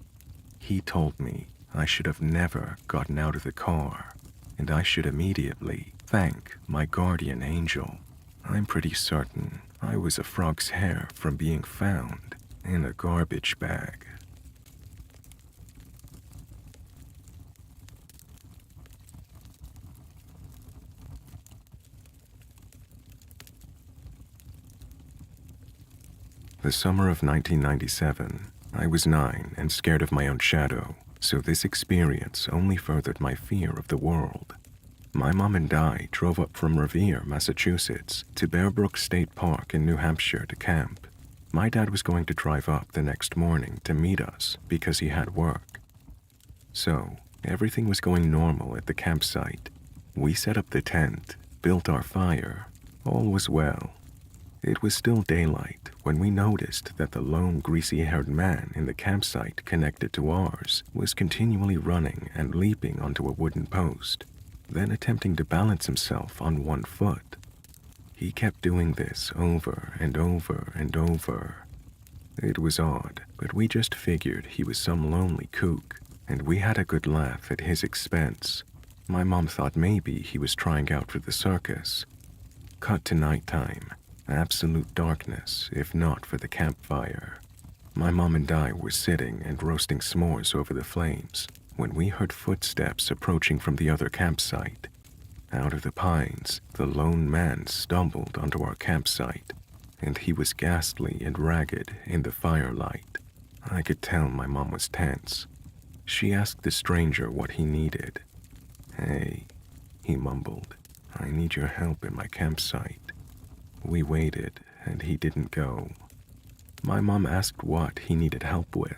He told me I should have never gotten out of the car, and I should immediately thank my guardian angel. I'm pretty certain I was a frog's hair from being found in a garbage bag. The summer of 1997, I was 9 and scared of my own shadow, so this experience only furthered my fear of the world. My mom and I drove up from Revere, Massachusetts, to Bear Brook State Park in New Hampshire to camp. My dad was going to drive up the next morning to meet us because he had work. So, everything was going normal at the campsite. We set up the tent, built our fire. All was well. It was still daylight when we noticed that the lone greasy-haired man in the campsite connected to ours was continually running and leaping onto a wooden post, then attempting to balance himself on 1 foot. He kept doing this over and over and over. It was odd, but we just figured he was some lonely kook, and we had a good laugh at his expense. My mom thought maybe he was trying out for the circus. Cut to nighttime. Absolute darkness, if not for the campfire. My mom and I were sitting and roasting s'mores over the flames when we heard footsteps approaching from the other campsite. Out of the pines, the lone man stumbled onto our campsite, and he was ghastly and ragged in the firelight. I could tell my mom was tense. She asked the stranger what he needed. "Hey," he mumbled, "I need your help in my campsite." We waited, and he didn't go. My mom asked what he needed help with.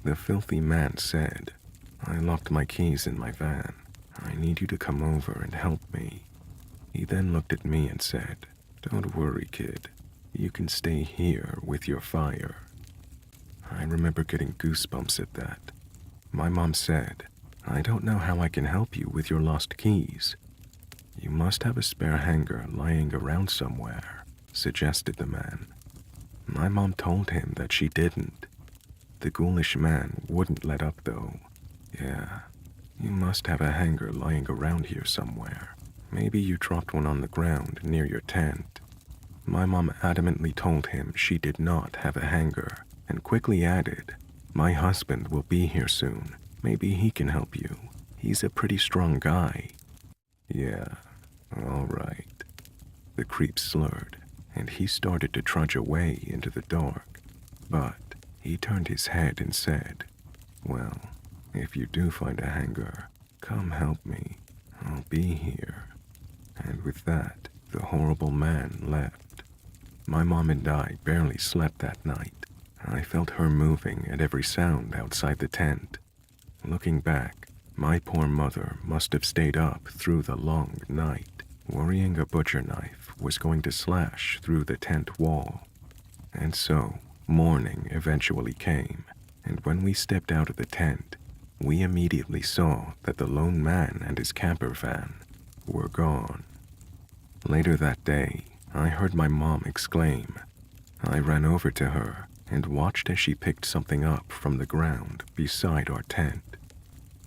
The filthy man said, "I locked my keys in my van. I need you to come over and help me." He then looked at me and said, "Don't worry, kid. You can stay here with your fire." I remember getting goosebumps at that. My mom said, "I don't know how I can help you with your lost keys." "You must have a spare hanger lying around somewhere," suggested the man. My mom told him that she didn't. The ghoulish man wouldn't let up though. Yeah, you must have a hanger lying around here somewhere. Maybe you dropped one on the ground near your tent. My mom adamantly told him she did not have a hanger and quickly added, "My husband will be here soon. Maybe he can help you. He's a pretty strong guy." Yeah, all right. The creep slurred, and he started to trudge away into the dark. But he turned his head and said, "Well, if you do find a hanger, come help me. I'll be here." And with that, the horrible man left. My mom and I barely slept that night. I felt her moving at every sound outside the tent. Looking back, my poor mother must have stayed up through the long night, worrying a butcher knife was going to slash through the tent wall. And so, morning eventually came, and when we stepped out of the tent, we immediately saw that the lone man and his camper van were gone. Later that day, I heard my mom exclaim. I ran over to her and watched as she picked something up from the ground beside our tent.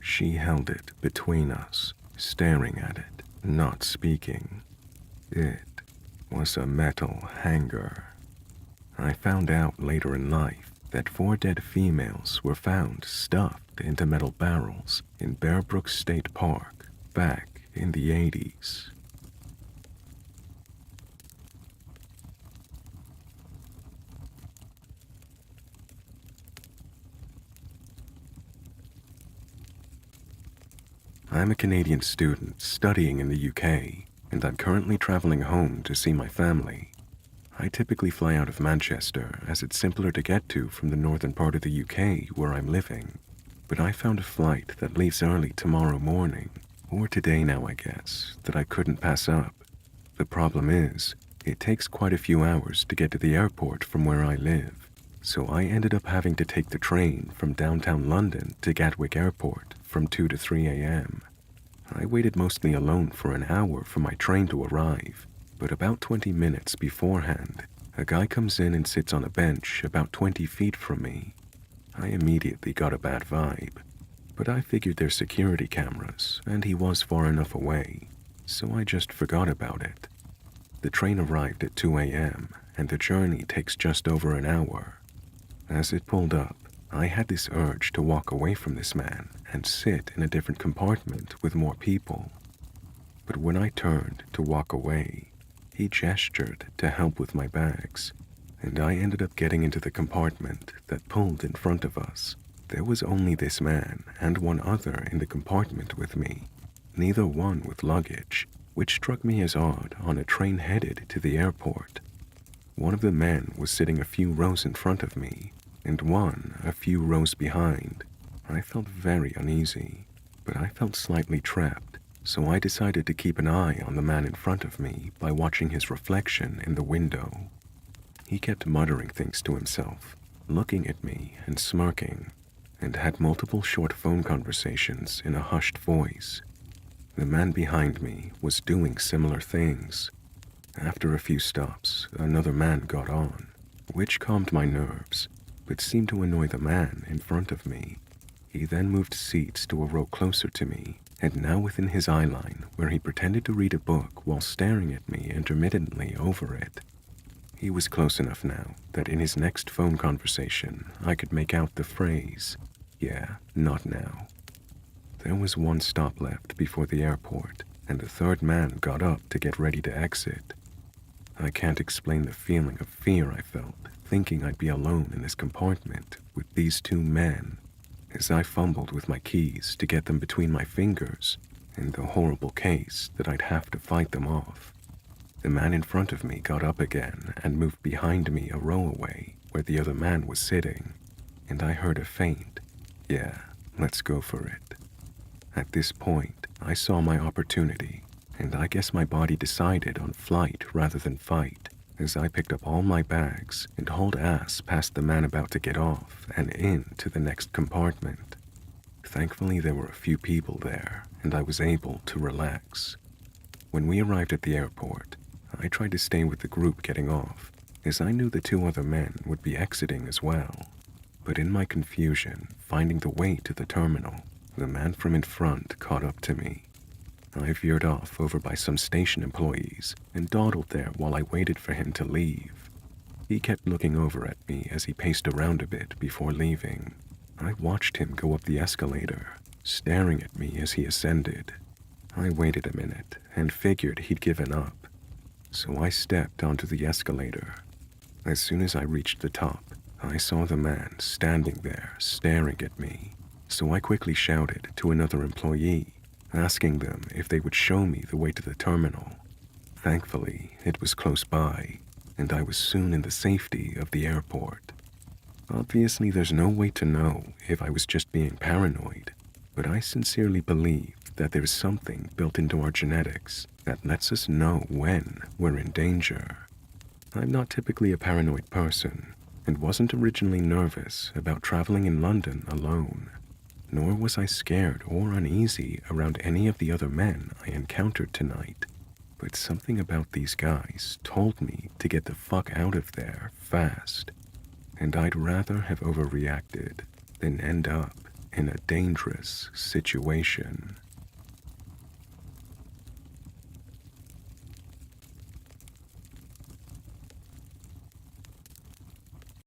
She held it between us, staring at it, not speaking. It was a metal hanger. I found out later in life that 4 dead females were found stuffed into metal barrels in Bear Brook State Park back in the 80s. I'm a Canadian student studying in the UK, and I'm currently traveling home to see my family. I typically fly out of Manchester as it's simpler to get to from the northern part of the UK where I'm living. But I found a flight that leaves early tomorrow morning, or today now I guess, that I couldn't pass up. The problem is, it takes quite a few hours to get to the airport from where I live, so I ended up having to take the train from downtown London to Gatwick Airport from 2 to 3 a.m. I waited mostly alone for an hour for my train to arrive, but about 20 minutes beforehand, a guy comes in and sits on a bench about 20 feet from me. I immediately got a bad vibe, but I figured there's security cameras, and he was far enough away, so I just forgot about it. The train arrived at 2 a.m., and the journey takes just over an hour. As it pulled up, I had this urge to walk away from this man and sit in a different compartment with more people. But when I turned to walk away, he gestured to help with my bags, and I ended up getting into the compartment that pulled in front of us. There was only this man and one other in the compartment with me, neither one with luggage, which struck me as odd on a train headed to the airport. One of the men was sitting a few rows in front of me, and one a few rows behind. I felt very uneasy, but I felt slightly trapped, so I decided to keep an eye on the man in front of me by watching his reflection in the window. He kept muttering things to himself, looking at me and smirking, and had multiple short phone conversations in a hushed voice. The man behind me was doing similar things. After a few stops, another man got on, which calmed my nerves, but seemed to annoy the man in front of me. He then moved seats to a row closer to me, and now within his eye line, where he pretended to read a book while staring at me intermittently over it. He was close enough now that in his next phone conversation, I could make out the phrase, "Yeah, not now." There was one stop left before the airport, and the third man got up to get ready to exit. I can't explain the feeling of fear I felt, thinking I'd be alone in this compartment with these 2 men, as I fumbled with my keys to get them between my fingers, in the horrible case that I'd have to fight them off. The man in front of me got up again and moved behind me a row away where the other man was sitting, and I heard a faint, "Yeah, let's go for it." At this point, I saw my opportunity, and I guess my body decided on flight rather than fight, as I picked up all my bags and hauled ass past the man about to get off and into the next compartment. Thankfully, there were a few people there, and I was able to relax. When we arrived at the airport, I tried to stay with the group getting off, as I knew the 2 other men would be exiting as well. But in my confusion, finding the way to the terminal, the man from in front caught up to me. I veered off over by some station employees and dawdled there while I waited for him to leave. He kept looking over at me as he paced around a bit before leaving. I watched him go up the escalator, staring at me as he ascended. I waited a minute and figured he'd given up, so I stepped onto the escalator. As soon as I reached the top, I saw the man standing there staring at me, so I quickly shouted to another employee, asking them if they would show me the way to the terminal. Thankfully, it was close by, and I was soon in the safety of the airport. Obviously, there's no way to know if I was just being paranoid, but I sincerely believe that there's something built into our genetics that lets us know when we're in danger. I'm not typically a paranoid person, and wasn't originally nervous about traveling in London alone, nor was I scared or uneasy around any of the other men I encountered tonight. But something about these guys told me to get the fuck out of there fast, and I'd rather have overreacted than end up in a dangerous situation.